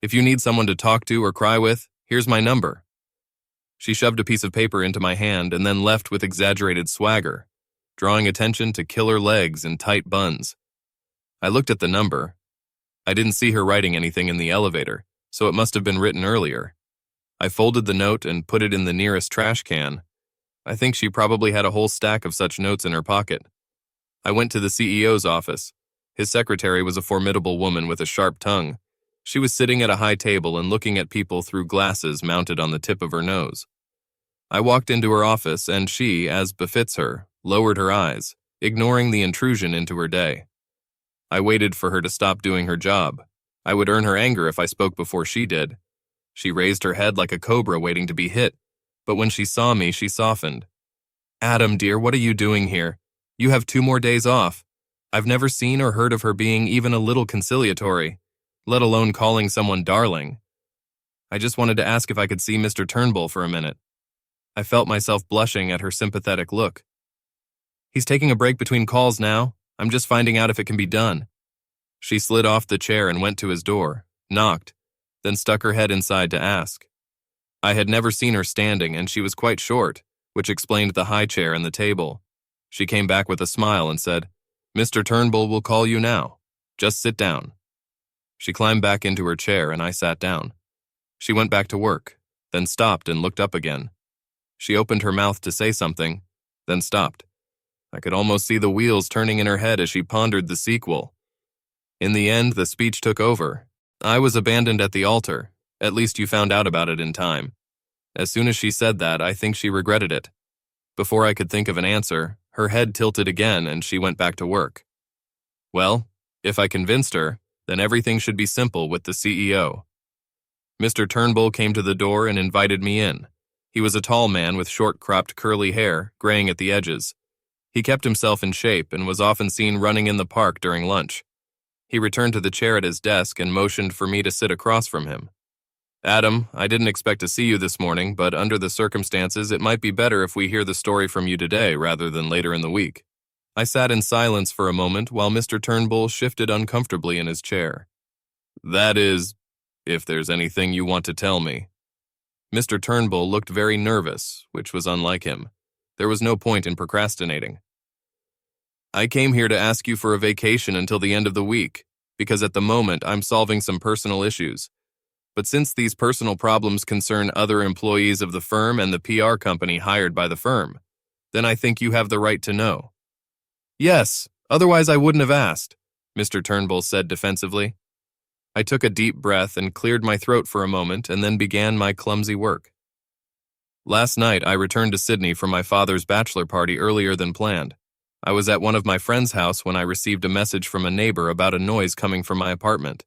If you need someone to talk to or cry with, here's my number. She shoved a piece of paper into my hand and then left with exaggerated swagger, drawing attention to killer legs and tight buns. I looked at the number. I didn't see her writing anything in the elevator, so it must have been written earlier. I folded the note and put it in the nearest trash can. I think she probably had a whole stack of such notes in her pocket. I went to the CEO's office. His secretary was a formidable woman with a sharp tongue. She was sitting at a high table and looking at people through glasses mounted on the tip of her nose. I walked into her office and she, as befits her, lowered her eyes, ignoring the intrusion into her day. I waited for her to stop doing her job. I would earn her anger if I spoke before she did. She raised her head like a cobra waiting to be hit, but when she saw me, she softened. Adam, dear, what are you doing here? You have 2 more days off. I've never seen or heard of her being even a little conciliatory, let alone calling someone darling. I just wanted to ask if I could see Mr. Turnbull for a minute. I felt myself blushing at her sympathetic look. He's taking a break between calls now. I'm just finding out if it can be done. She slid off the chair and went to his door, knocked, then stuck her head inside to ask. I had never seen her standing, and she was quite short, which explained the high chair and the table. She came back with a smile and said, Mr. Turnbull will call you now. Just sit down. She climbed back into her chair and I sat down. She went back to work, then stopped and looked up again. She opened her mouth to say something, then stopped. I could almost see the wheels turning in her head as she pondered the sequel. In the end, the speech took over. I was abandoned at the altar. At least you found out about it in time. As soon as she said that, I think she regretted it. Before I could think of an answer, her head tilted again and she went back to work. Well, if I convinced her, then everything should be simple with the CEO. Mr. Turnbull came to the door and invited me in. He was a tall man with short-cropped curly hair, graying at the edges. He kept himself in shape and was often seen running in the park during lunch. He returned to the chair at his desk and motioned for me to sit across from him. Adam, I didn't expect to see you this morning, but under the circumstances, it might be better if we hear the story from you today rather than later in the week. I sat in silence for a moment while Mr. Turnbull shifted uncomfortably in his chair. That is, if there's anything you want to tell me. Mr. Turnbull looked very nervous, which was unlike him. There was no point in procrastinating. I came here to ask you for a vacation until the end of the week, because at the moment I'm solving some personal issues. But since these personal problems concern other employees of the firm and the PR company hired by the firm, then I think you have the right to know. Yes, otherwise I wouldn't have asked, Mr. Turnbull said defensively. I took a deep breath and cleared my throat for a moment and then began my clumsy work. Last night I returned to Sydney from my father's bachelor party earlier than planned. I was at one of my friend's house when I received a message from a neighbor about a noise coming from my apartment.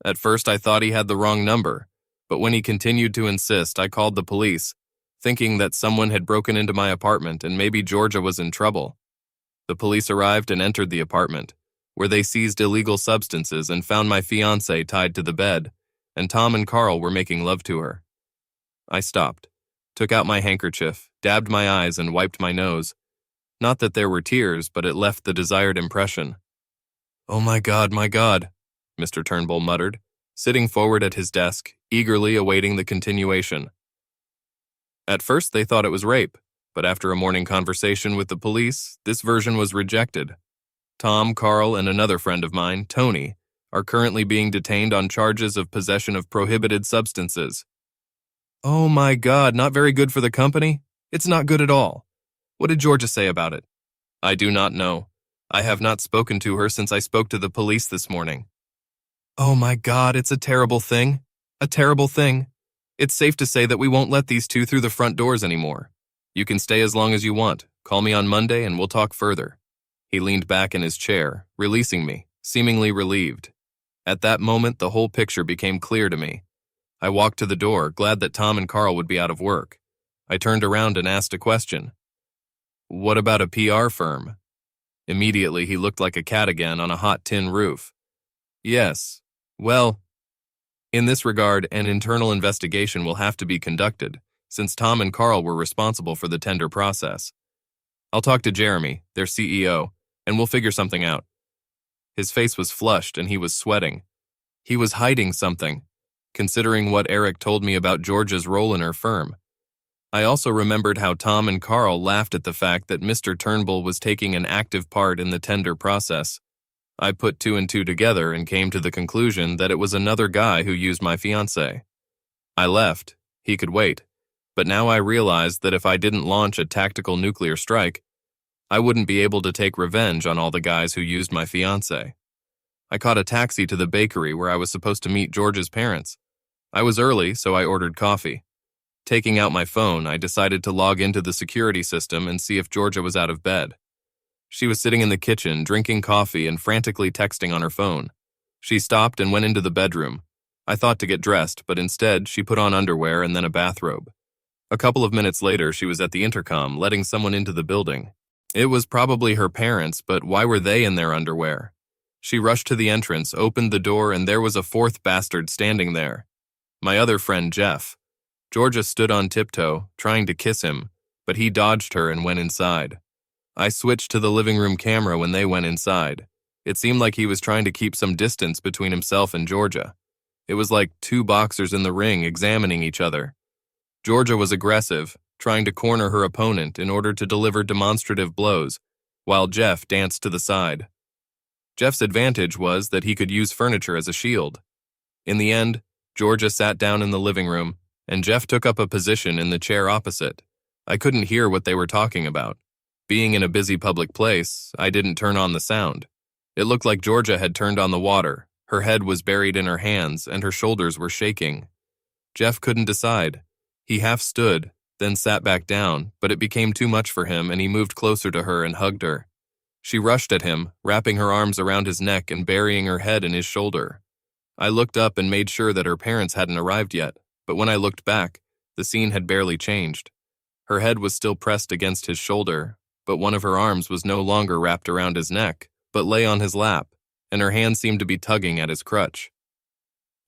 At first I thought he had the wrong number, but when he continued to insist, I called the police. thinking that someone had broken into my apartment and maybe Georgia was in trouble. The police arrived and entered the apartment, where they seized illegal substances and found my fiancée tied to the bed, and Tom and Carl were making love to her. I stopped, took out my handkerchief, dabbed my eyes, and wiped my nose. Not that there were tears, but it left the desired impression. "Oh my God, Mr. Turnbull muttered, sitting forward at his desk, eagerly awaiting the continuation. At first they thought it was rape, but after a morning conversation with the police, this version was rejected. Tom, Carl, and another friend of mine, Tony, are currently being detained on charges of possession of prohibited substances. Oh my God, not very good for the company? It's not good at all. What did Georgia say about it? I do not know. I have not spoken to her since I spoke to the police this morning. Oh my God, it's a terrible thing. A terrible thing. It's safe to say that we won't let these two through the front doors anymore. You can stay as long as you want. Call me on Monday and we'll talk further. He leaned back in his chair, releasing me, seemingly relieved. At that moment, the whole picture became clear to me. I walked to the door, glad that Tom and Carl would be out of work. I turned around and asked a question. What about a PR firm? Immediately, he looked like a cat again on a hot tin roof. Yes. Well, in this regard, an internal investigation will have to be conducted, since Tom and Carl were responsible for the tender process. I'll talk to Jeremy, their CEO, and we'll figure something out. His face was flushed and he was sweating. He was hiding something, considering what Eric told me about Georgia's role in her firm. I also remembered how Tom and Carl laughed at the fact that Mr. Turnbull was taking an active part in the tender process. I put two and two together and came to the conclusion that it was another guy who used my fiancée. I left. He could wait. But now I realized that if I didn't launch a tactical nuclear strike, I wouldn't be able to take revenge on all the guys who used my fiancée. I caught a taxi to the bakery where I was supposed to meet George's parents. I was early, so I ordered coffee. Taking out my phone, I decided to log into the security system and see if Georgia was out of bed. She was sitting in the kitchen, drinking coffee and frantically texting on her phone. She stopped and went into the bedroom. I thought to get dressed, but instead she put on underwear and then a bathrobe. A couple of minutes later, she was at the intercom, letting someone into the building. It was probably her parents, but why were they in their underwear? She rushed to the entrance, opened the door, and there was a fourth bastard standing there. My other friend, Jeff. Georgia stood on tiptoe, trying to kiss him, but he dodged her and went inside. I switched to the living room camera when they went inside. It seemed like he was trying to keep some distance between himself and Georgia. It was like two boxers in the ring examining each other. Georgia was aggressive, trying to corner her opponent in order to deliver demonstrative blows, while Jeff danced to the side. Jeff's advantage was that he could use furniture as a shield. In the end, Georgia sat down in the living room, and Jeff took up a position in the chair opposite. I couldn't hear what they were talking about. Being in a busy public place, I didn't turn on the sound. It looked like Georgia had turned on the water. Her head was buried in her hands, and her shoulders were shaking. Jeff couldn't decide. He half stood, then sat back down, but it became too much for him and he moved closer to her and hugged her. She rushed at him, wrapping her arms around his neck and burying her head in his shoulder. I looked up and made sure that her parents hadn't arrived yet, but when I looked back, the scene had barely changed. Her head was still pressed against his shoulder, but one of her arms was no longer wrapped around his neck, but lay on his lap, and her hand seemed to be tugging at his crutch.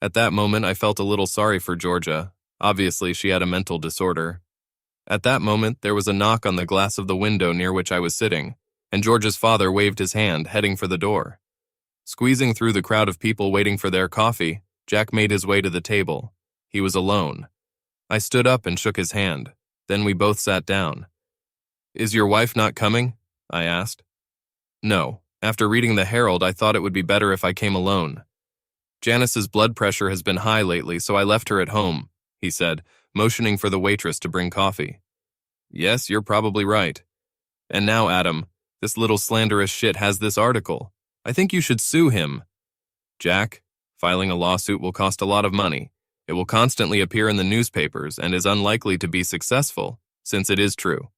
At that moment, I felt a little sorry for Georgia. Obviously, she had a mental disorder. At that moment, there was a knock on the glass of the window near which I was sitting, and Georgia's father waved his hand, heading for the door. Squeezing through the crowd of people waiting for their coffee, Jack made his way to the table. He was alone. I stood up and shook his hand. Then we both sat down. Is your wife not coming? I asked. No. After reading the Herald, I thought it would be better if I came alone. Janice's blood pressure has been high lately, so I left her at home, he said, motioning for the waitress to bring coffee. Yes, you're probably right. And now, Adam, this little slanderous shit has this article. I think you should sue him. Jack, filing a lawsuit will cost a lot of money. It will constantly appear in the newspapers and is unlikely to be successful, since it is true.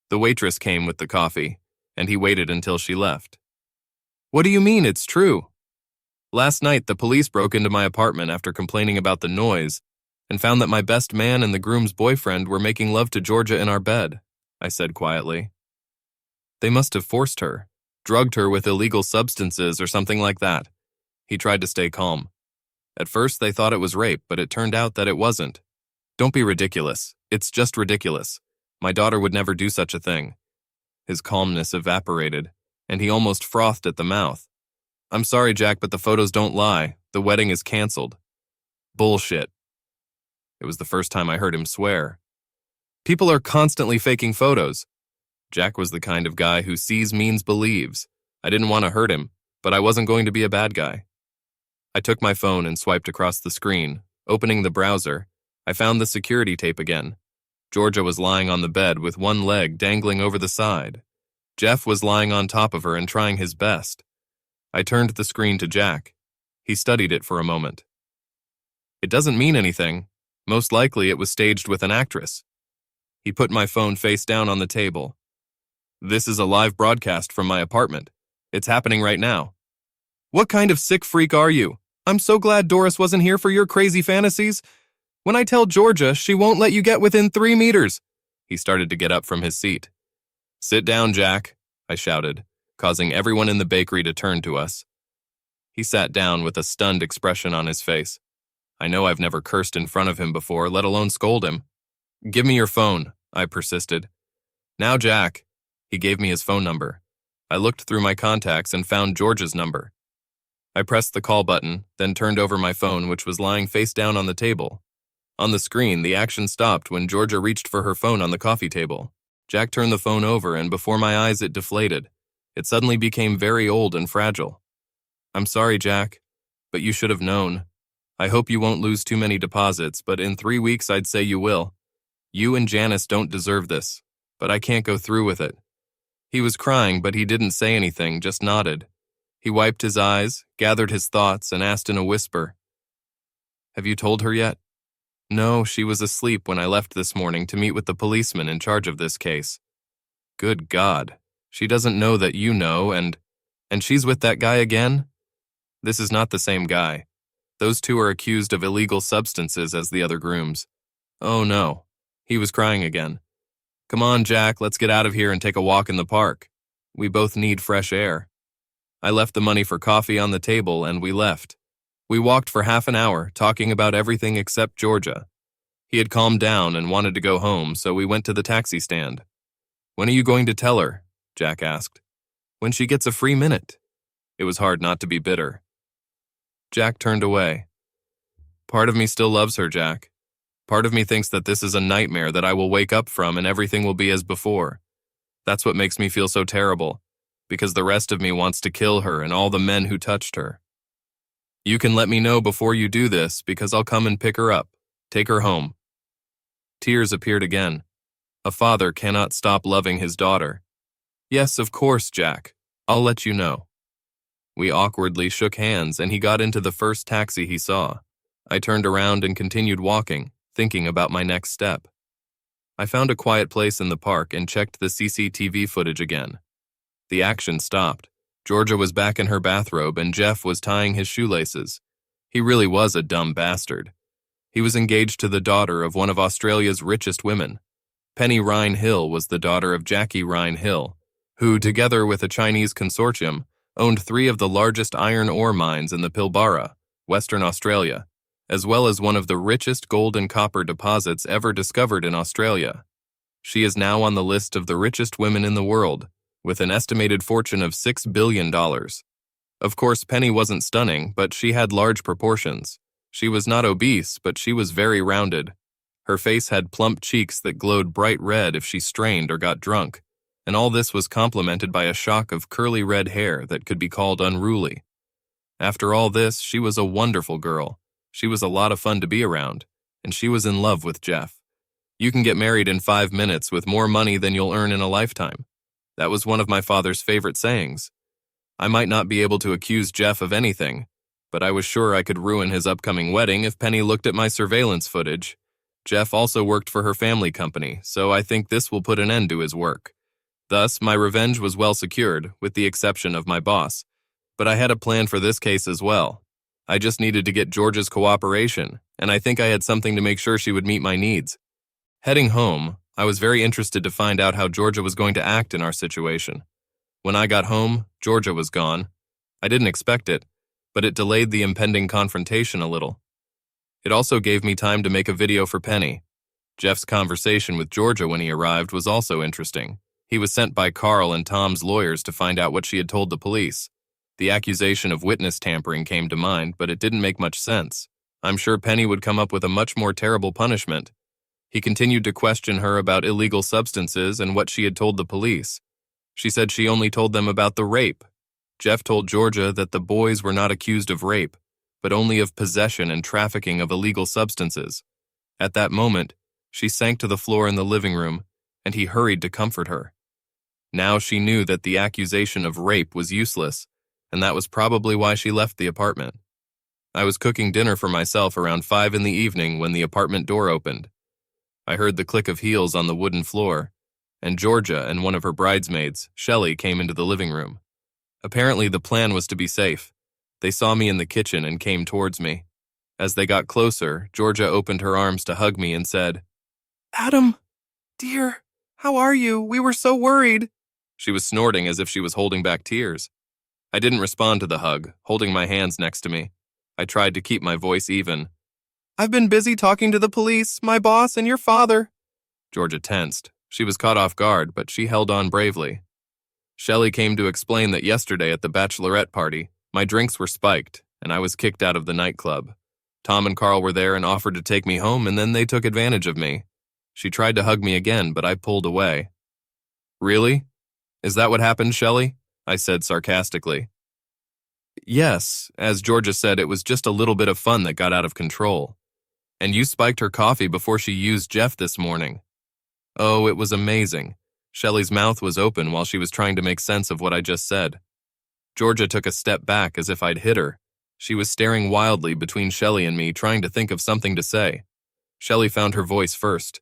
The waitress came with the coffee, and he waited until she left. What do you mean it's true? Last night, the police broke into my apartment after complaining about the noise, and found that my best man and the groom's boyfriend were making love to Georgia in our bed," I said quietly. "They must have forced her, drugged her with illegal substances or something like that." He tried to stay calm. "At first they thought it was rape, but it turned out that it wasn't." "Don't be ridiculous. It's just ridiculous. My daughter would never do such a thing." His calmness evaporated, and he almost frothed at the mouth. "I'm sorry, Jack, but the photos don't lie. The wedding is canceled." "Bullshit." It was the first time I heard him swear. "People are constantly faking photos." Jack was the kind of guy who sees means believes. I didn't want to hurt him, but I wasn't going to be a bad guy. I took my phone and swiped across the screen. Opening the browser, I found the security tape again. Georgia was lying on the bed with one leg dangling over the side. Jeff was lying on top of her and trying his best. I turned the screen to Jack. He studied it for a moment. "It doesn't mean anything. Most likely it was staged with an actress." He put my phone face down on the table. "This is a live broadcast from my apartment. It's happening right now." "What kind of sick freak are you? I'm so glad Doris wasn't here for your crazy fantasies. When I tell Georgia, she won't let you get within 3 meters. He started to get up from his seat. "Sit down, Jack," I shouted, causing everyone in the bakery to turn to us. He sat down with a stunned expression on his face. I know I've never cursed in front of him before, let alone scold him. "Give me your phone," I persisted. "Now, Jack." He gave me his phone number. I looked through my contacts and found George's number. I pressed the call button, then turned over my phone, which was lying face down on the table. On the screen, the action stopped when Georgia reached for her phone on the coffee table. Jack turned the phone over, and before my eyes it deflated. It suddenly became very old and fragile. "I'm sorry, Jack, but you should have known. I hope you won't lose too many deposits, but in 3 weeks I'd say you will. You and Janice don't deserve this, but I can't go through with it." He was crying, but he didn't say anything, just nodded. He wiped his eyes, gathered his thoughts, and asked in a whisper, "Have you told her yet?" "No, she was asleep when I left this morning to meet with the policeman in charge of this case." "Good God, she doesn't know that you know, and she's with that guy again?" "This is not the same guy. Those two are accused of illegal substances as the other grooms." "Oh no." He was crying again. "Come on, Jack, let's get out of here and take a walk in the park. We both need fresh air." I left the money for coffee on the table and we left. We walked for half an hour, talking about everything except Georgia. He had calmed down and wanted to go home, so we went to the taxi stand. "When are you going to tell her?" Jack asked. "When she gets a free minute." It was hard not to be bitter. Jack turned away. "Part of me still loves her, Jack. Part of me thinks that this is a nightmare that I will wake up from and everything will be as before. That's what makes me feel so terrible, because the rest of me wants to kill her and all the men who touched her. You can let me know before you do this, because I'll come and pick her up, take her home." Tears appeared again. A father cannot stop loving his daughter. "Yes, of course, Jack. I'll let you know." We awkwardly shook hands and he got into the first taxi he saw. I turned around and continued walking, thinking about my next step. I found a quiet place in the park and checked the CCTV footage again. The action stopped. Georgia was back in her bathrobe and Jeff was tying his shoelaces. He really was a dumb bastard. He was engaged to the daughter of one of Australia's richest women. Penny Ryan Hill was the daughter of Jackie Ryan Hill, who, together with a Chinese consortium, owned 3 of the largest iron ore mines in the Pilbara, Western Australia, as well as one of the richest gold and copper deposits ever discovered in Australia. She is now on the list of the richest women in the world, with an estimated fortune of $6 billion. Of course, Penny wasn't stunning, but she had large proportions. She was not obese, but she was very rounded. Her face had plump cheeks that glowed bright red if she strained or got drunk, and all this was complemented by a shock of curly red hair that could be called unruly. After all this, she was a wonderful girl. She was a lot of fun to be around, and she was in love with Jeff. You can get married in 5 minutes with more money than you'll earn in a lifetime. That was one of my father's favorite sayings. I might not be able to accuse Jeff of anything, but I was sure I could ruin his upcoming wedding if Penny looked at my surveillance footage. Jeff also worked for her family company, so I think this will put an end to his work. Thus, my revenge was well secured, with the exception of my boss. But I had a plan for this case as well. I just needed to get George's cooperation, and I think I had something to make sure she would meet my needs. Heading home, I was very interested to find out how Georgia was going to act in our situation. When I got home, Georgia was gone. I didn't expect it, but it delayed the impending confrontation a little. It also gave me time to make a video for Penny. Jeff's conversation with Georgia when he arrived was also interesting. He was sent by Carl and Tom's lawyers to find out what she had told the police. The accusation of witness tampering came to mind, but it didn't make much sense. I'm sure Penny would come up with a much more terrible punishment. He continued to question her about illegal substances and what she had told the police. She said she only told them about the rape. Jeff told Georgia that the boys were not accused of rape, but only of possession and trafficking of illegal substances. At that moment, she sank to the floor in the living room, and he hurried to comfort her. Now she knew that the accusation of rape was useless, and that was probably why she left the apartment. I was cooking dinner for myself around 5 in the evening when the apartment door opened. I heard the click of heels on the wooden floor, and Georgia and one of her bridesmaids, Shelley, came into the living room. Apparently the plan was to be safe. They saw me in the kitchen and came towards me. As they got closer, Georgia opened her arms to hug me and said, "Adam, dear, how are you? We were so worried." She was snorting as if she was holding back tears. I didn't respond to the hug, holding my hands next to me. I tried to keep my voice even. "I've been busy talking to the police, my boss, and your father." Georgia tensed. She was caught off guard, but she held on bravely. Shelley came to explain that yesterday at the bachelorette party, my drinks were spiked, and I was kicked out of the nightclub. Tom and Carl were there and offered to take me home, and then they took advantage of me. She tried to hug me again, but I pulled away. "Really? Is that what happened, Shelley?" I said sarcastically. "Yes, as Georgia said, it was just a little bit of fun that got out of control. And you spiked her coffee before she used Jeff this morning." Oh, it was amazing. Shelley's mouth was open while she was trying to make sense of what I just said. Georgia took a step back as if I'd hit her. She was staring wildly between Shelley and me, trying to think of something to say. Shelley found her voice first.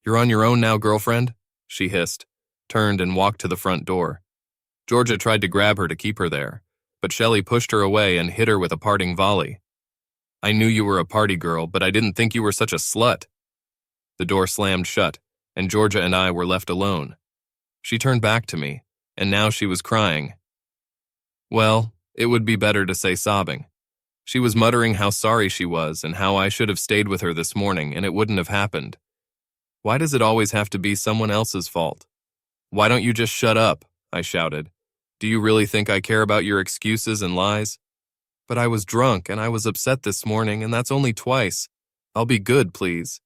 "You're on your own now, girlfriend?" she hissed, turned and walked to the front door. Georgia tried to grab her to keep her there, but Shelley pushed her away and hit her with a parting volley. "I knew you were a party girl, but I didn't think you were such a slut." The door slammed shut, and Georgia and I were left alone. She turned back to me, and now she was crying. Well, it would be better to say sobbing. She was muttering how sorry she was and how I should have stayed with her this morning and it wouldn't have happened. Why does it always have to be someone else's fault? "Why don't you just shut up?" I shouted. "Do you really think I care about your excuses and lies?" "But I was drunk and I was upset this morning, and that's only twice. I'll be good, please."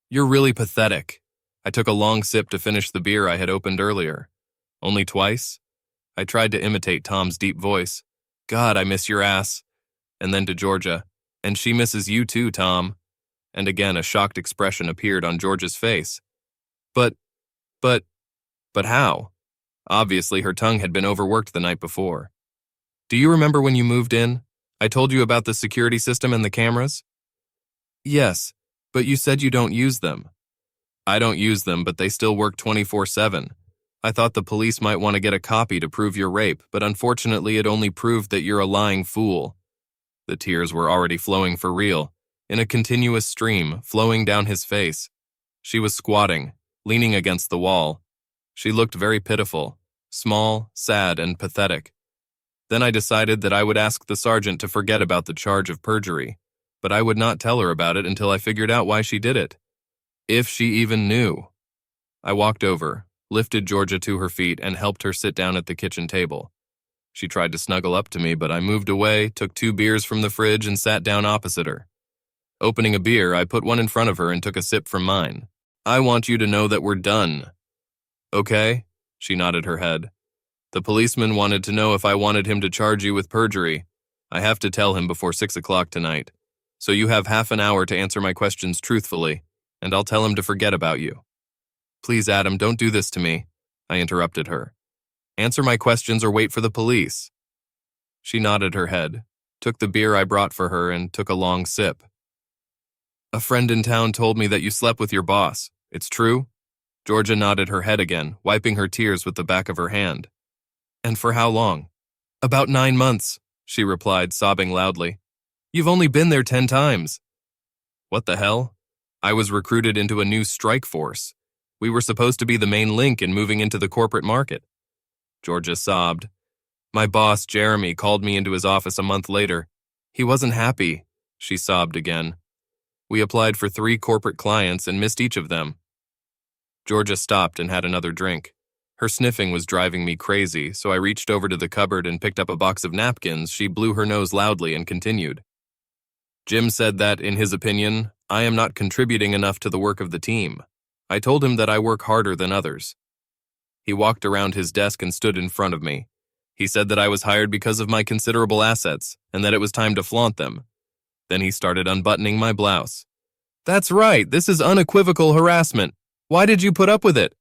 "You're really pathetic." I took a long sip to finish the beer I had opened earlier. "Only twice?" I tried to imitate Tom's deep voice. "God, I miss your ass." And then to Georgia, "And she misses you too, Tom." And again a shocked expression appeared on Georgia's face. But how? Obviously her tongue had been overworked the night before. "Do you remember when you moved in? I told you about the security system and the cameras?" "Yes, but you said you don't use them." "I don't use them, but they still work 24/7. I thought the police might want to get a copy to prove your rape, but unfortunately it only proved that you're a lying fool." The tears were already flowing for real, in a continuous stream flowing down his face. She was squatting, leaning against the wall. She looked very pitiful, small, sad, and pathetic. Then I decided that I would ask the sergeant to forget about the charge of perjury, but I would not tell her about it until I figured out why she did it. If she even knew. I walked over, lifted Georgia to her feet, and helped her sit down at the kitchen table. She tried to snuggle up to me, but I moved away, took 2 beers from the fridge, and sat down opposite her. Opening a beer, I put one in front of her and took a sip from mine. "I want you to know that we're done." "Okay," she nodded her head. "The policeman wanted to know if I wanted him to charge you with perjury. I have to tell him before 6 o'clock tonight. So you have half an hour to answer my questions truthfully, and I'll tell him to forget about you." "Please, Adam, don't do this to me," I interrupted her. "Answer my questions or wait for the police." She nodded her head, took the beer I brought for her, and took a long sip. "A friend in town told me that you slept with your boss. It's true?" Georgia nodded her head again, wiping her tears with the back of her hand. "And for how long?" "About 9 months, she replied, sobbing loudly. "You've only been there 10 times. What the hell? I was recruited into a new strike force. We were supposed to be the main link in moving into the corporate market. Georgia sobbed. My boss, Jeremy, called me into his office a month later. He wasn't happy. She sobbed again. We applied for 3 corporate clients and missed each of them. Georgia stopped and had another drink. Her sniffing was driving me crazy, so I reached over to the cupboard and picked up a box of napkins. She blew her nose loudly and continued. Jim said that, in his opinion, I am not contributing enough to the work of the team. I told him that I work harder than others. He walked around his desk and stood in front of me. He said that I was hired because of my considerable assets and that it was time to flaunt them. Then he started unbuttoning my blouse. That's right, this is unequivocal harassment. Why did you put up with it?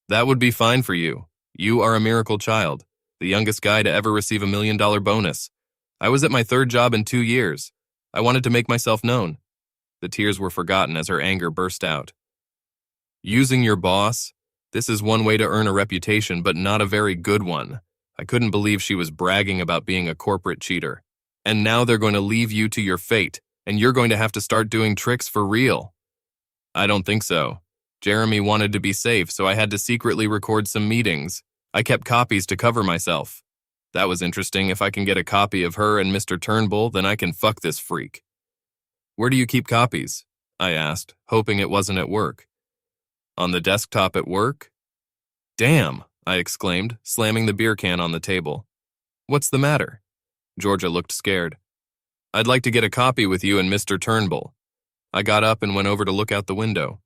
That would be fine for you. You are a miracle child, the youngest guy to ever receive $1 million bonus. I was at my 3rd job in 2 years. I wanted to make myself known. The tears were forgotten as her anger burst out. Using your boss? This is one way to earn a reputation, but not a very good one. I couldn't believe she was bragging about being a corporate cheater. And now they're going to leave you to your fate, and you're going to have to start doing tricks for real. I don't think so. Jeremy wanted to be safe, so I had to secretly record some meetings. I kept copies to cover myself. That was interesting. If I can get a copy of her and Mr. Turnbull, then I can fuck this freak. Where do you keep copies? I asked, hoping it wasn't at work. On the desktop at work? Damn, I exclaimed, slamming the beer can on the table. What's the matter? Georgia looked scared. I'd like to get a copy with you and Mr. Turnbull. I got up and went over to look out the window.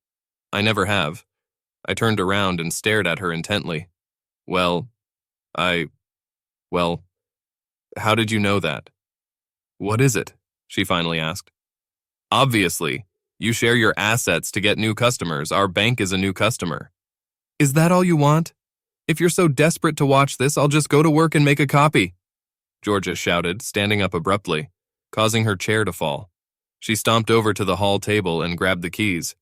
I never have. I turned around and stared at her intently. Well, how did you know that? What is it? She finally asked. Obviously, you share your assets to get new customers. Our bank is a new customer. Is that all you want? If you're so desperate to watch this, I'll just go to work and make a copy, Georgia shouted, standing up abruptly, causing her chair to fall. She stomped over to the hall table and grabbed the keys.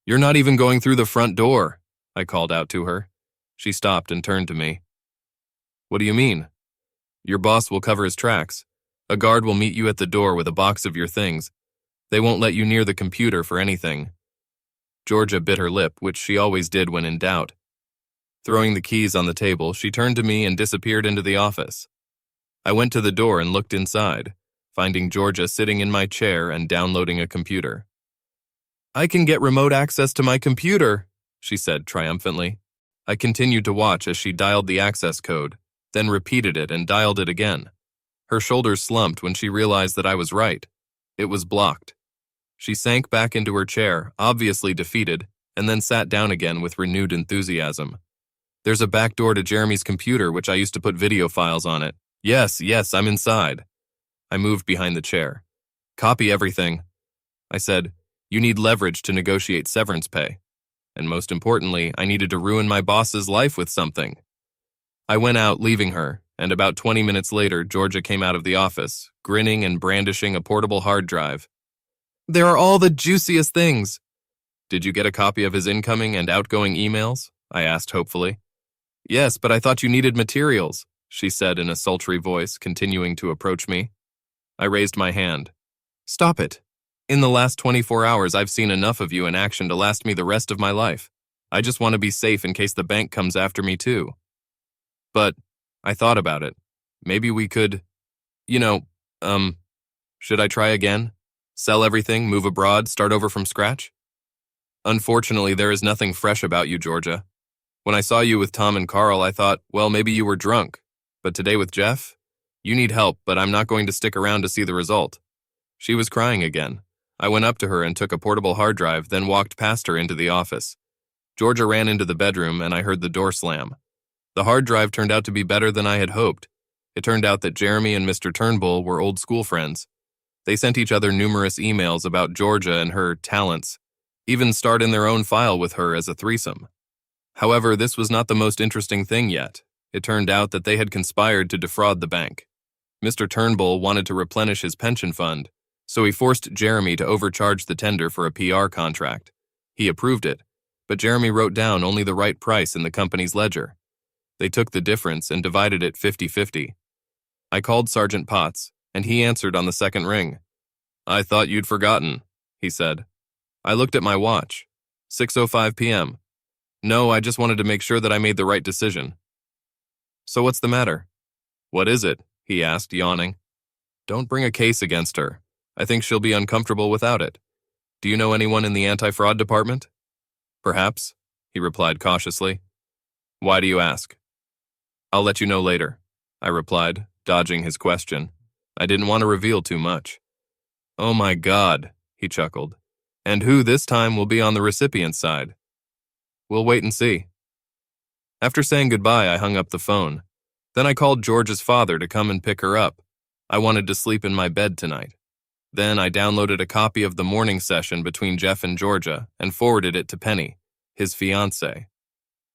You're not even going through the front door, I called out to her. She stopped and turned to me. What do you mean? Your boss will cover his tracks. A guard will meet you at the door with a box of your things. They won't let you near the computer for anything. Georgia bit her lip, which she always did when in doubt. Throwing the keys on the table, she turned to me and disappeared into the office. I went to the door and looked inside, finding Georgia sitting in my chair and downloading a computer. I can get remote access to my computer, she said triumphantly. I continued to watch as she dialed the access code, then repeated it and dialed it again. Her shoulders slumped when she realized that I was right. It was blocked. She sank back into her chair, obviously defeated, and then sat down again with renewed enthusiasm. There's a back door to Jeremy's computer, which I used to put video files on it. Yes, I'm inside. I moved behind the chair. Copy everything. I said, you need leverage to negotiate severance pay. And most importantly, I needed to ruin my boss's life with something. I went out, leaving her, and about 20 minutes later, Georgia came out of the office, grinning and brandishing a portable hard drive. There are all the juiciest things. Did you get a copy of his incoming and outgoing emails? I asked hopefully. Yes, but I thought you needed materials, she said in a sultry voice, continuing to approach me. I raised my hand. Stop it. In the last 24 hours, I've seen enough of you in action to last me the rest of my life. I just want to be safe in case the bank comes after me too. But I thought about it. Maybe we could, should I try again? Sell everything, move abroad, start over from scratch? Unfortunately, there is nothing fresh about you, Georgia. When I saw you with Tom and Carl, I thought, well, maybe you were drunk. But today with Jeff? You need help, but I'm not going to stick around to see the result. She was crying again. I went up to her and took a portable hard drive, then walked past her into the office. Georgia ran into the bedroom, and I heard the door slam. The hard drive turned out to be better than I had hoped. It turned out that Jeremy and Mr. Turnbull were old school friends. They sent each other numerous emails about Georgia and her talents, even starred in their own file with her as a threesome. However, this was not the most interesting thing yet. It turned out that they had conspired to defraud the bank. Mr. Turnbull wanted to replenish his pension fund, so he forced Jeremy to overcharge the tender for a PR contract. He approved it, but Jeremy wrote down only the right price in the company's ledger. They took the difference and divided it 50-50. I called Sergeant Potts, and he answered on the second ring. I thought you'd forgotten. he said. I looked at my watch. 6:05 p.m. No, I just wanted to make sure that I made the right decision. So what's the matter? What is it? He asked, yawning. Don't bring a case against her. I think she'll be uncomfortable without it. Do you know anyone in the anti-fraud department? Perhaps, he replied cautiously. Why do you ask? I'll let you know later, I replied, dodging his question. I didn't want to reveal too much. Oh my God, he chuckled. And who this time will be on the recipient's side? We'll wait and see. After saying goodbye, I hung up the phone. Then I called Georgia's father to come and pick her up. I wanted to sleep in my bed tonight. Then I downloaded a copy of the morning session between Jeff and Georgia and forwarded it to Penny, his fiancée.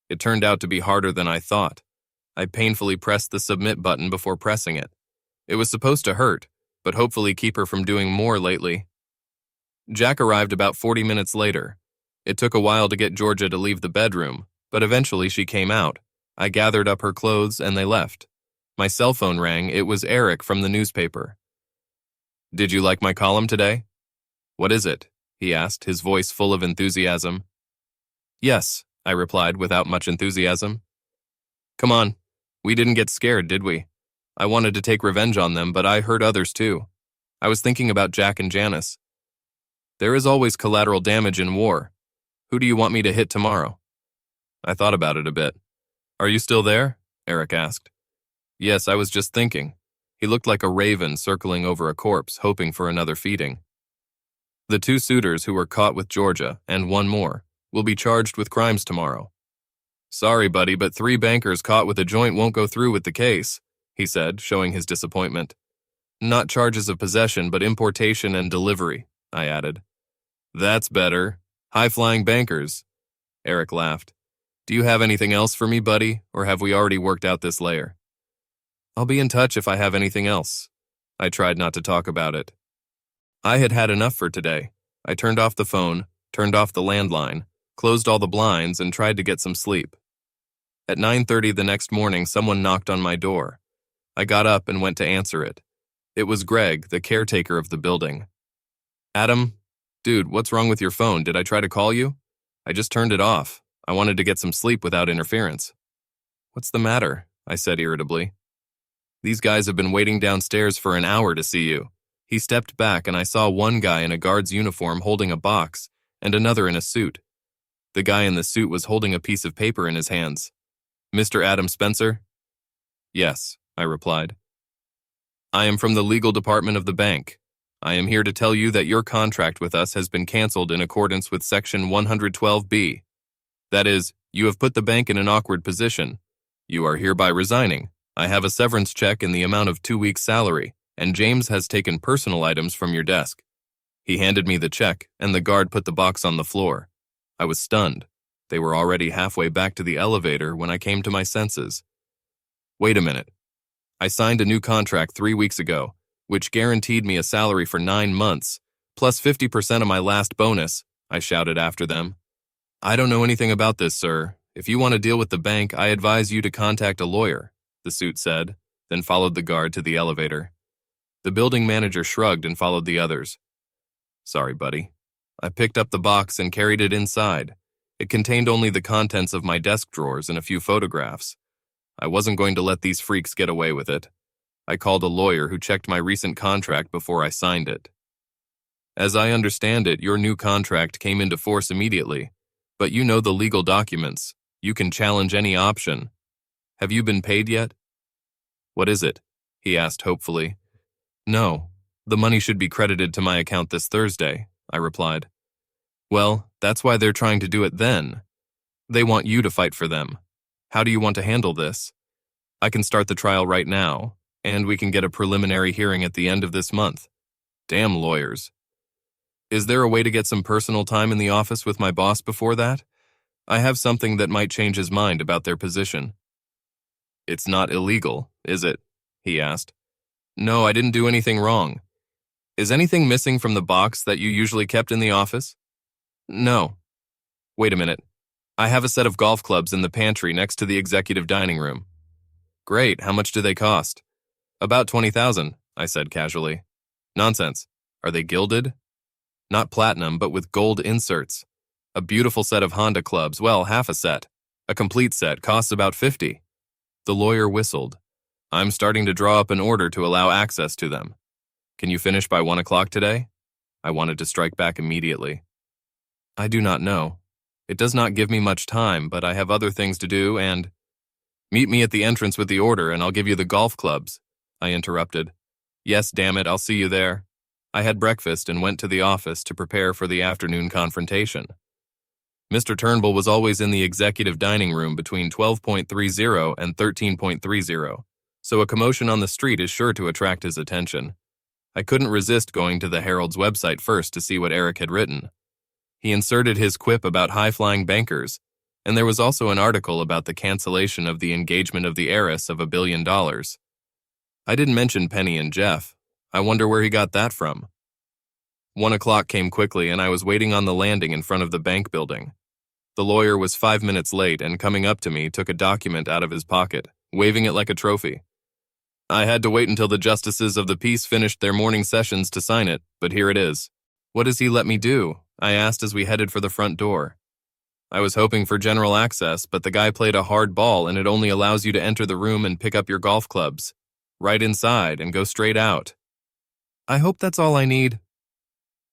It turned out to be harder than I thought. I painfully pressed the submit button before pressing it. It was supposed to hurt, but hopefully keep her from doing more lately. Jack arrived about 40 minutes later. It took a while to get Georgia to leave the bedroom, but eventually she came out. I gathered up her clothes and they left. My cell phone rang. It was Eric from the newspaper. Did you like my column today? What is it? He asked, his voice full of enthusiasm. Yes, I replied without much enthusiasm. Come on, we didn't get scared, did we? I wanted to take revenge on them, but I hurt others too. I was thinking about Jack and Janice. There is always collateral damage in war. Who do you want me to hit tomorrow? I thought about it a bit. Are you still there? Eric asked. Yes, I was just thinking. He looked like a raven circling over a corpse, hoping for another feeding. The two suitors who were caught with Georgia, and one more, will be charged with crimes tomorrow. Sorry, buddy, but 3 bankers caught with a joint won't go through with the case, he said, showing his disappointment. Not charges of possession, but importation and delivery, I added. That's better. High-flying bankers. Eric laughed. Do you have anything else for me, buddy, or have we already worked out this layer? I'll be in touch if I have anything else. I tried not to talk about it. I had had enough for today. I turned off the phone, turned off the landline, closed all the blinds, and tried to get some sleep. At 9:30 the next morning, someone knocked on my door. I got up and went to answer it. It was Greg, the caretaker of the building. Adam, dude, what's wrong with your phone? Did I try to call you? I just turned it off. I wanted to get some sleep without interference. What's the matter? I said irritably. These guys have been waiting downstairs for an hour to see you. He stepped back and I saw one guy in a guard's uniform holding a box and another in a suit. The guy in the suit was holding a piece of paper in his hands. Mr. Adam Spencer? Yes, I replied. I am from the legal department of the bank. I am here to tell you that your contract with us has been canceled in accordance with Section 112B. That is, you have put the bank in an awkward position. You are hereby resigning. I have a severance check in the amount of 2 weeks' salary, and James has taken personal items from your desk. He handed me the check, and the guard put the box on the floor. I was stunned. They were already halfway back to the elevator when I came to my senses. Wait a minute. I signed a new contract 3 weeks ago, which guaranteed me a salary for 9 months, plus 50% of my last bonus, I shouted after them. I don't know anything about this, sir. If you want to deal with the bank, I advise you to contact a lawyer, the suit said, then followed the guard to the elevator. The building manager shrugged and followed the others. Sorry, buddy. I picked up the box and carried it inside. It contained only the contents of my desk drawers and a few photographs. I wasn't going to let these freaks get away with it. I called a lawyer who checked my recent contract before I signed it. As I understand it, your new contract came into force immediately, but you know the legal documents. You can challenge any option. Have you been paid yet? What is it? He asked hopefully. No, the money should be credited to my account this Thursday, I replied. Well, that's why they're trying to do it then. They want you to fight for them. How do you want to handle this? I can start the trial right now, and we can get a preliminary hearing at the end of this month. Damn lawyers. Is there a way to get some personal time in the office with my boss before that? I have something that might change his mind about their position. It's not illegal, is it? He asked. No, I didn't do anything wrong. Is anything missing from the box that you usually kept in the office? No. Wait a minute. I have a set of golf clubs in the pantry next to the executive dining room. Great, how much do they cost? About $20,000, I said casually. Nonsense. Are they gilded? Not platinum, but with gold inserts. A beautiful set of Honda clubs, well, half a set. A complete set costs about $50. The lawyer whistled. I'm starting to draw up an order to allow access to them. Can you finish by 1 o'clock today? I wanted to strike back immediately. I do not know. It does not give me much time, but I have other things to do and… Meet me at the entrance with the order and I'll give you the golf clubs, I interrupted. Yes, damn it, I'll see you there. I had breakfast and went to the office to prepare for the afternoon confrontation. Mr. Turnbull was always in the executive dining room between 12.30 and 13.30, so a commotion on the street is sure to attract his attention. I couldn't resist going to the Herald's website first to see what Eric had written. He inserted his quip about high-flying bankers, and there was also an article about the cancellation of the engagement of the heiress of $1 billion. I didn't mention Penny and Jeff. I wonder where he got that from. 1 o'clock came quickly and I was waiting on the landing in front of the bank building. The lawyer was 5 minutes late and coming up to me took a document out of his pocket, waving it like a trophy. I had to wait until the justices of the peace finished their morning sessions to sign it, but here it is. What does he let me do? I asked as we headed for the front door. I was hoping for general access, but the guy played a hard ball and it only allows you to enter the room and pick up your golf clubs. Right inside and go straight out. I hope that's all I need.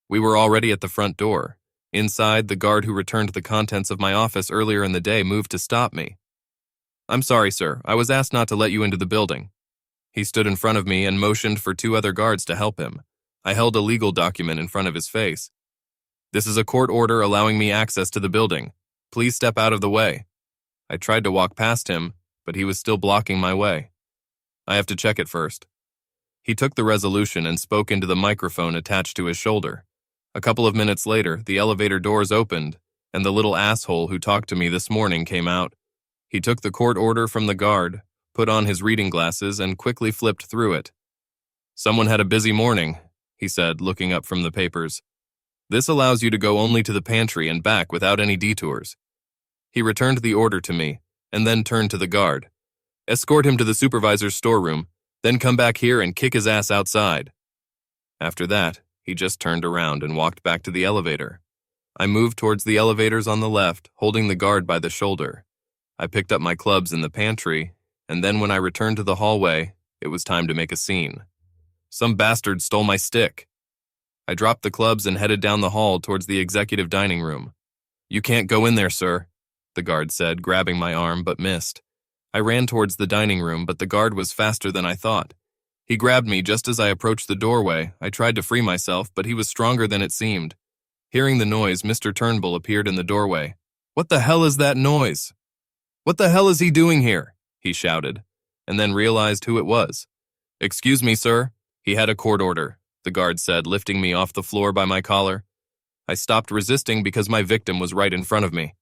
We were already at the front door. Inside, the guard who returned the contents of my office earlier in the day moved to stop me. I'm sorry, sir. I was asked not to let you into the building. He stood in front of me and motioned for 2 other guards to help him. I held a legal document in front of his face. This is a court order allowing me access to the building. Please step out of the way. I tried to walk past him, but he was still blocking my way. I have to check it first. He took the resolution and spoke into the microphone attached to his shoulder. A couple of minutes later, the elevator doors opened, and the little asshole who talked to me this morning came out. He took the court order from the guard, put on his reading glasses, and quickly flipped through it. Someone had a busy morning, he said, looking up from the papers. This allows you to go only to the pantry and back without any detours. He returned the order to me, and then turned to the guard. Escort him to the supervisor's storeroom, then come back here and kick his ass outside. After that, he just turned around and walked back to the elevator. I moved towards the elevators on the left, holding the guard by the shoulder. I picked up my clubs in the pantry, and then when I returned to the hallway, it was time to make a scene. Some bastard stole my stick. I dropped the clubs and headed down the hall towards the executive dining room. You can't go in there, sir, the guard said, grabbing my arm, but missed. I ran towards the dining room, but the guard was faster than I thought. He grabbed me just as I approached the doorway. I tried to free myself, but he was stronger than it seemed. Hearing the noise, Mr. Turnbull appeared in the doorway. What the hell is that noise? What the hell is he doing here? He shouted, and then realized who it was. Excuse me, sir. He had a court order, the guard said, lifting me off the floor by my collar. I stopped resisting because my victim was right in front of me.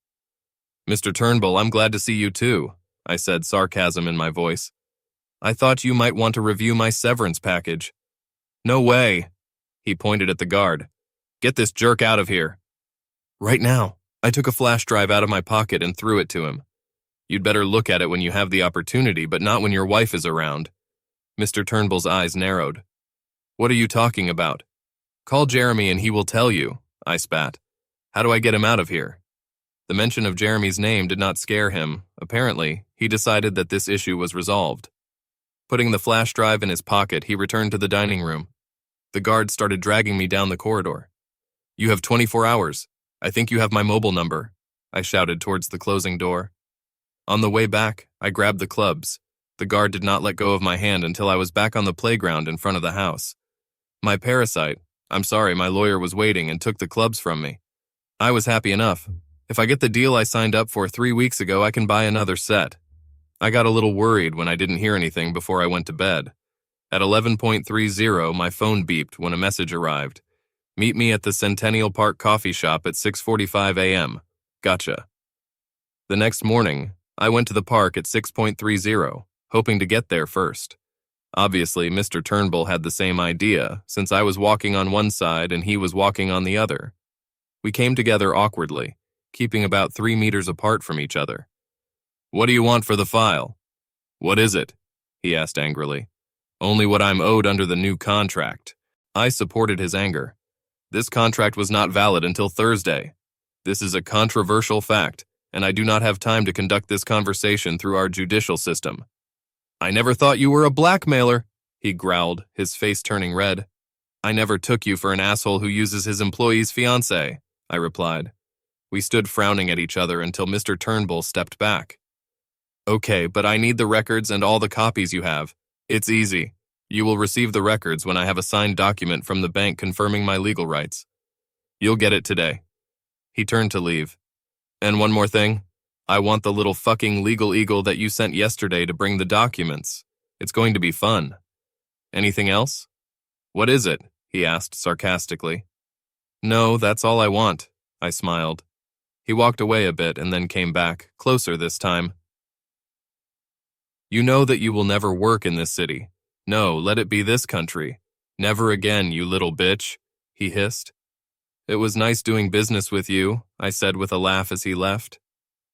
Mr. Turnbull, I'm glad to see you too, I said, sarcasm in my voice. I thought you might want to review my severance package. No way. He pointed at the guard. Get this jerk out of here. Right now. I took a flash drive out of my pocket and threw it to him. You'd better look at it when you have the opportunity, but not when your wife is around. Mr. Turnbull's eyes narrowed. What are you talking about? Call Jeremy and he will tell you, I spat. How do I get him out of here? The mention of Jeremy's name did not scare him. Apparently, he decided that this issue was resolved. Putting the flash drive in his pocket, he returned to the dining room. The guard started dragging me down the corridor. You have 24 hours. I think you have my mobile number, I shouted towards the closing door. On the way back, I grabbed the clubs. The guard did not let go of my hand until I was back on the playground in front of the house. My parasite, I'm sorry, my lawyer was waiting and took the clubs from me. I was happy enough. If I get the deal I signed up for 3 weeks ago, I can buy another set. I got a little worried when I didn't hear anything before I went to bed. At 11:30, my phone beeped when a message arrived. Meet me at the Centennial Park coffee shop at 6:45 a.m. Gotcha. The next morning, I went to the park at 6:30, hoping to get there first. Obviously, Mr. Turnbull had the same idea, since I was walking on one side and he was walking on the other. We came together awkwardly, keeping about 3 meters apart from each other. What do you want for the file? What is it? He asked angrily. Only what I'm owed under the new contract. I supported his anger. This contract was not valid until Thursday. This is a controversial fact, and I do not have time to conduct this conversation through our judicial system. I never thought you were a blackmailer, he growled, his face turning red. I never took you for an asshole who uses his employee's fiancée, I replied. We stood frowning at each other until Mr. Turnbull stepped back. Okay, but I need the records and all the copies you have. It's easy. You will receive the records when I have a signed document from the bank confirming my legal rights. You'll get it today. He turned to leave. And one more thing. I want the little fucking legal eagle that you sent yesterday to bring the documents. It's going to be fun. Anything else? What is it? He asked sarcastically. No, that's all I want, I smiled. He walked away a bit and then came back, closer this time. You know that you will never work in this city. No, let it be this country. Never again, you little bitch, he hissed. It was nice doing business with you, I said with a laugh as he left.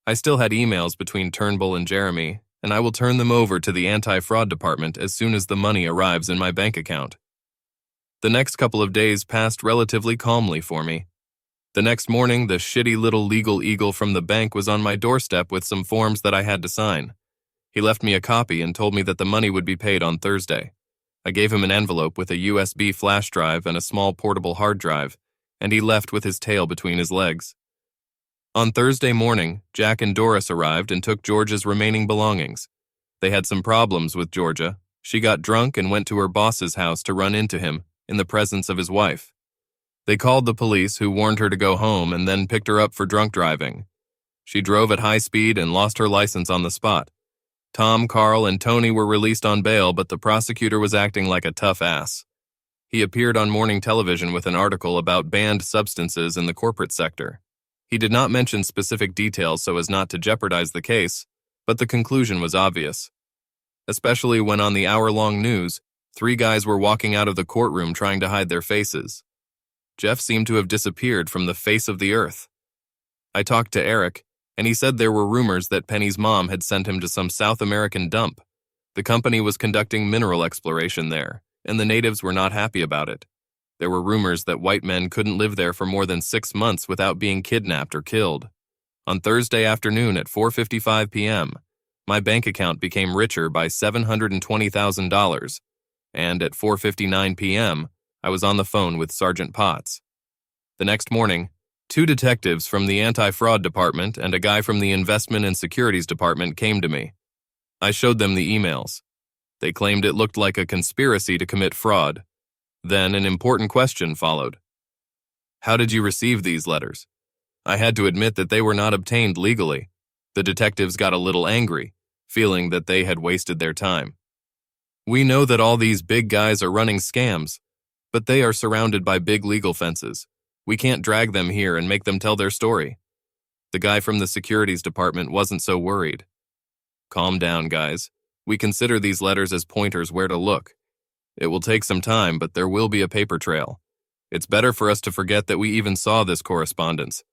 I still had emails between Turnbull and Jeremy, and I will turn them over to the anti-fraud department as soon as the money arrives in my bank account. The next couple of days passed relatively calmly for me. The next morning, the shitty little legal eagle from the bank was on my doorstep with some forms that I had to sign. He left me a copy and told me that the money would be paid on Thursday. I gave him an envelope with a USB flash drive and a small portable hard drive, and he left with his tail between his legs. On Thursday morning, Jack and Doris arrived and took Georgia's remaining belongings. They had some problems with Georgia. She got drunk and went to her boss's house to run into him in the presence of his wife. They called the police, who warned her to go home and then picked her up for drunk driving. She drove at high speed and lost her license on the spot. Tom, Carl, and Tony were released on bail, but the prosecutor was acting like a tough ass. He appeared on morning television with an article about banned substances in the corporate sector. He did not mention specific details so as not to jeopardize the case, but the conclusion was obvious. Especially when on the hour-long news, 3 guys were walking out of the courtroom trying to hide their faces. Jeff seemed to have disappeared from the face of the earth. I talked to Eric, and he said there were rumors that Penny's mom had sent him to some South American dump. The company was conducting mineral exploration there, and the natives were not happy about it. There were rumors that white men couldn't live there for more than 6 months without being kidnapped or killed. On Thursday afternoon at 4:55 p.m., my bank account became richer by $720,000, and at 4:59 p.m., I was on the phone with Sergeant Potts. The next morning, 2 detectives from the anti-fraud department and a guy from the investment and securities department came to me. I showed them the emails. They claimed it looked like a conspiracy to commit fraud. Then an important question followed. How did you receive these letters? I had to admit that they were not obtained legally. The detectives got a little angry, feeling that they had wasted their time. We know that all these big guys are running scams, but they are surrounded by big legal fences. We can't drag them here and make them tell their story. The guy from the securities department wasn't so worried. Calm down, guys. We consider these letters as pointers where to look. It will take some time, but there will be a paper trail. It's better for us to forget that we even saw this correspondence.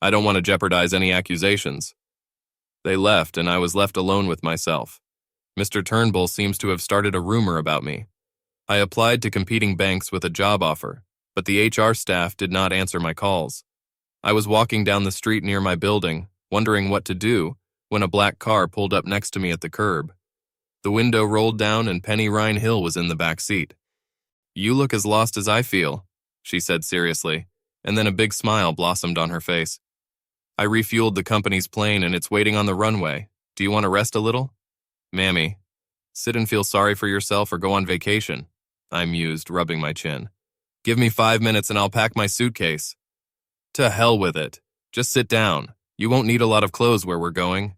I don't want to jeopardize any accusations. They left, and I was left alone with myself. Mr. Turnbull seems to have started a rumor about me. I applied to competing banks with a job offer, but the HR staff did not answer my calls. I was walking down the street near my building, wondering what to do, when a black car pulled up next to me at the curb. The window rolled down and Penny Ryan-Hill was in the back seat. You look as lost as I feel, she said seriously, and then a big smile blossomed on her face. I refueled the company's plane and it's waiting on the runway. Do you want to rest a little? Mammy, sit and feel sorry for yourself or go on vacation, I mused, rubbing my chin. Give me 5 minutes and I'll pack my suitcase. To hell with it. Just sit down. You won't need a lot of clothes where we're going.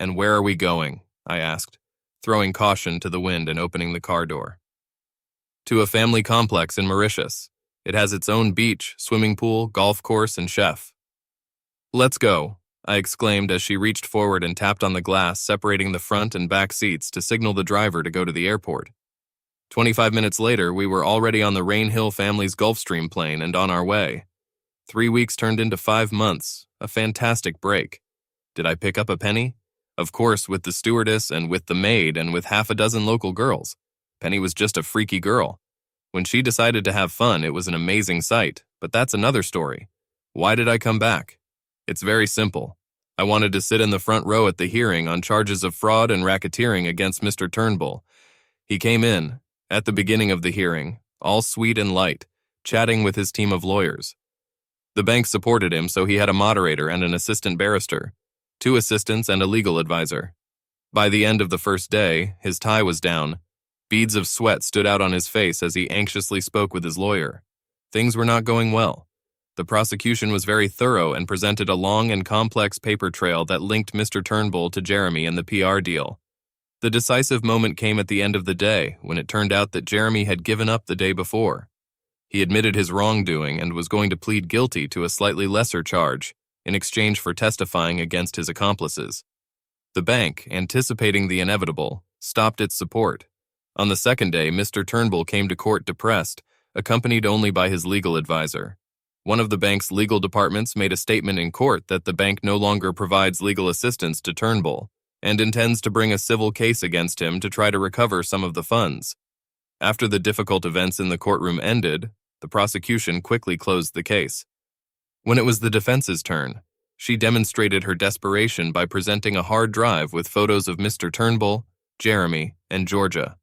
And where are we going? I asked, throwing caution to the wind and opening the car door. To a family complex in Mauritius. It has its own beach, swimming pool, golf course, and chef. Let's go, I exclaimed as she reached forward and tapped on the glass separating the front and back seats to signal the driver to go to the airport. 25 minutes later, we were already on the Rain-Hill family's Gulfstream plane and on our way. 3 weeks turned into 5 months, a fantastic break. Did I pick up a penny? Of course, with the stewardess and with the maid and with half a dozen local girls. Penny was just a freaky girl. When she decided to have fun, it was an amazing sight, but that's another story. Why did I come back? It's very simple. I wanted to sit in the front row at the hearing on charges of fraud and racketeering against Mr. Turnbull. He came in, at the beginning of the hearing, all sweet and light, chatting with his team of lawyers. The bank supported him, so he had a moderator and an assistant barrister, 2 assistants and a legal advisor. By the end of the first day, his tie was down. Beads of sweat stood out on his face as he anxiously spoke with his lawyer. Things were not going well. The prosecution was very thorough and presented a long and complex paper trail that linked Mr. Turnbull to Jeremy and the PR deal. The decisive moment came at the end of the day, when it turned out that Jeremy had given up the day before. He admitted his wrongdoing and was going to plead guilty to a slightly lesser charge, in exchange for testifying against his accomplices. The bank, anticipating the inevitable, stopped its support. On the second day, Mr. Turnbull came to court depressed, accompanied only by his legal advisor. One of the bank's legal departments made a statement in court that the bank no longer provides legal assistance to Turnbull and intends to bring a civil case against him to try to recover some of the funds. After the difficult events in the courtroom ended, the prosecution quickly closed the case. When it was the defense's turn, she demonstrated her desperation by presenting a hard drive with photos of Mr. Turnbull, Jeremy, and Georgia.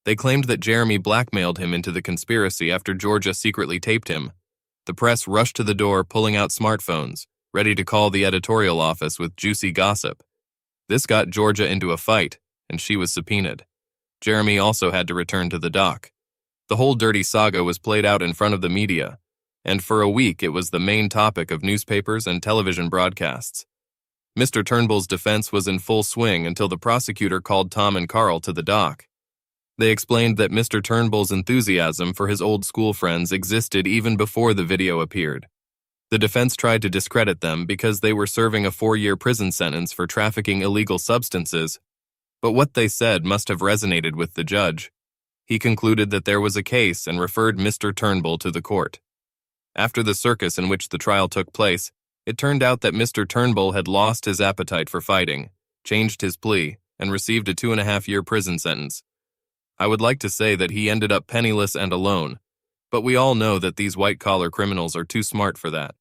They claimed that Jeremy blackmailed him into the conspiracy after Georgia secretly taped him. The press rushed to the door, pulling out smartphones, ready to call the editorial office with juicy gossip. This got Georgia into a fight, and she was subpoenaed. Jeremy also had to return to the dock. The whole dirty saga was played out in front of the media, and for a week it was the main topic of newspapers and television broadcasts. Mr. Turnbull's defense was in full swing until the prosecutor called Tom and Carl to the dock. They explained that Mr. Turnbull's enthusiasm for his old school friends existed even before the video appeared. The defense tried to discredit them because they were serving a 4-year prison sentence for trafficking illegal substances, but what they said must have resonated with the judge. He concluded that there was a case and referred Mr. Turnbull to the court. After the circus in which the trial took place, it turned out that Mr. Turnbull had lost his appetite for fighting, changed his plea, and received a 2.5-year prison sentence. I would like to say that he ended up penniless and alone, but we all know that these white-collar criminals are too smart for that.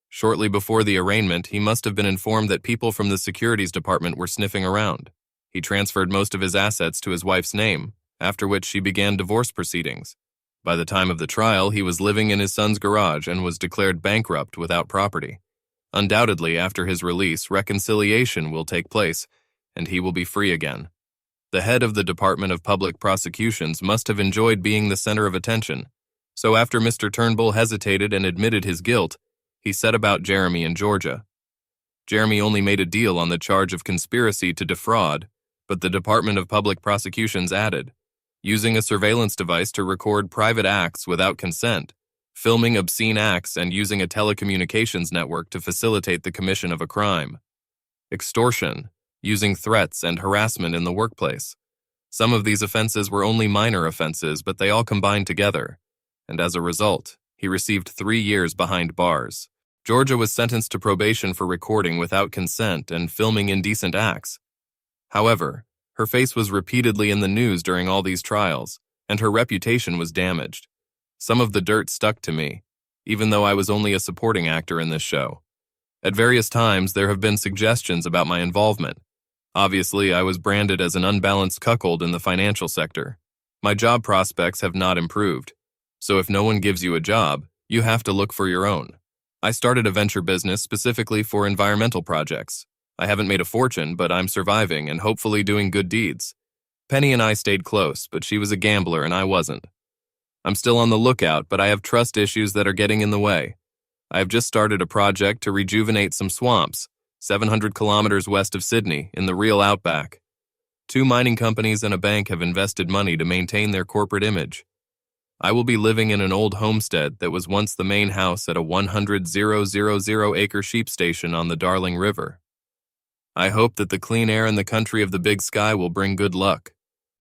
Shortly before the arraignment, he must have been informed that people from the securities department were sniffing around. He transferred most of his assets to his wife's name, after which she began divorce proceedings. By the time of the trial, he was living in his son's garage and was declared bankrupt without property. Undoubtedly, after his release, reconciliation will take place, and he will be free again. The head of the Department of Public Prosecutions must have enjoyed being the center of attention. So after Mr. Turnbull hesitated and admitted his guilt, he set about Jeremy and Georgia. Jeremy only made a deal on the charge of conspiracy to defraud, but the Department of Public Prosecutions added, using a surveillance device to record private acts without consent, filming obscene acts, and using a telecommunications network to facilitate the commission of a crime. Extortion, using threats and harassment in the workplace. Some of these offenses were only minor offenses, but they all combined together, and as a result, he received 3 years behind bars. Georgia was sentenced to probation for recording without consent and filming indecent acts. However, her face was repeatedly in the news during all these trials, and her reputation was damaged. Some of the dirt stuck to me, even though I was only a supporting actor in this show. At various times, there have been suggestions about my involvement. Obviously, I was branded as an unbalanced cuckold in the financial sector. My job prospects have not improved, so if no one gives you a job, you have to look for your own. I started a venture business specifically for environmental projects. I haven't made a fortune, but I'm surviving and hopefully doing good deeds. Penny and I stayed close, but she was a gambler and I wasn't. I'm still on the lookout, but I have trust issues that are getting in the way. I have just started a project to rejuvenate some swamps, 700 kilometers west of Sydney, in the real outback. 2 mining companies and a bank have invested money to maintain their corporate image. I will be living in an old homestead that was once the main house at a 100,000-acre sheep station on the Darling River. I hope that the clean air and the country of the big sky will bring good luck.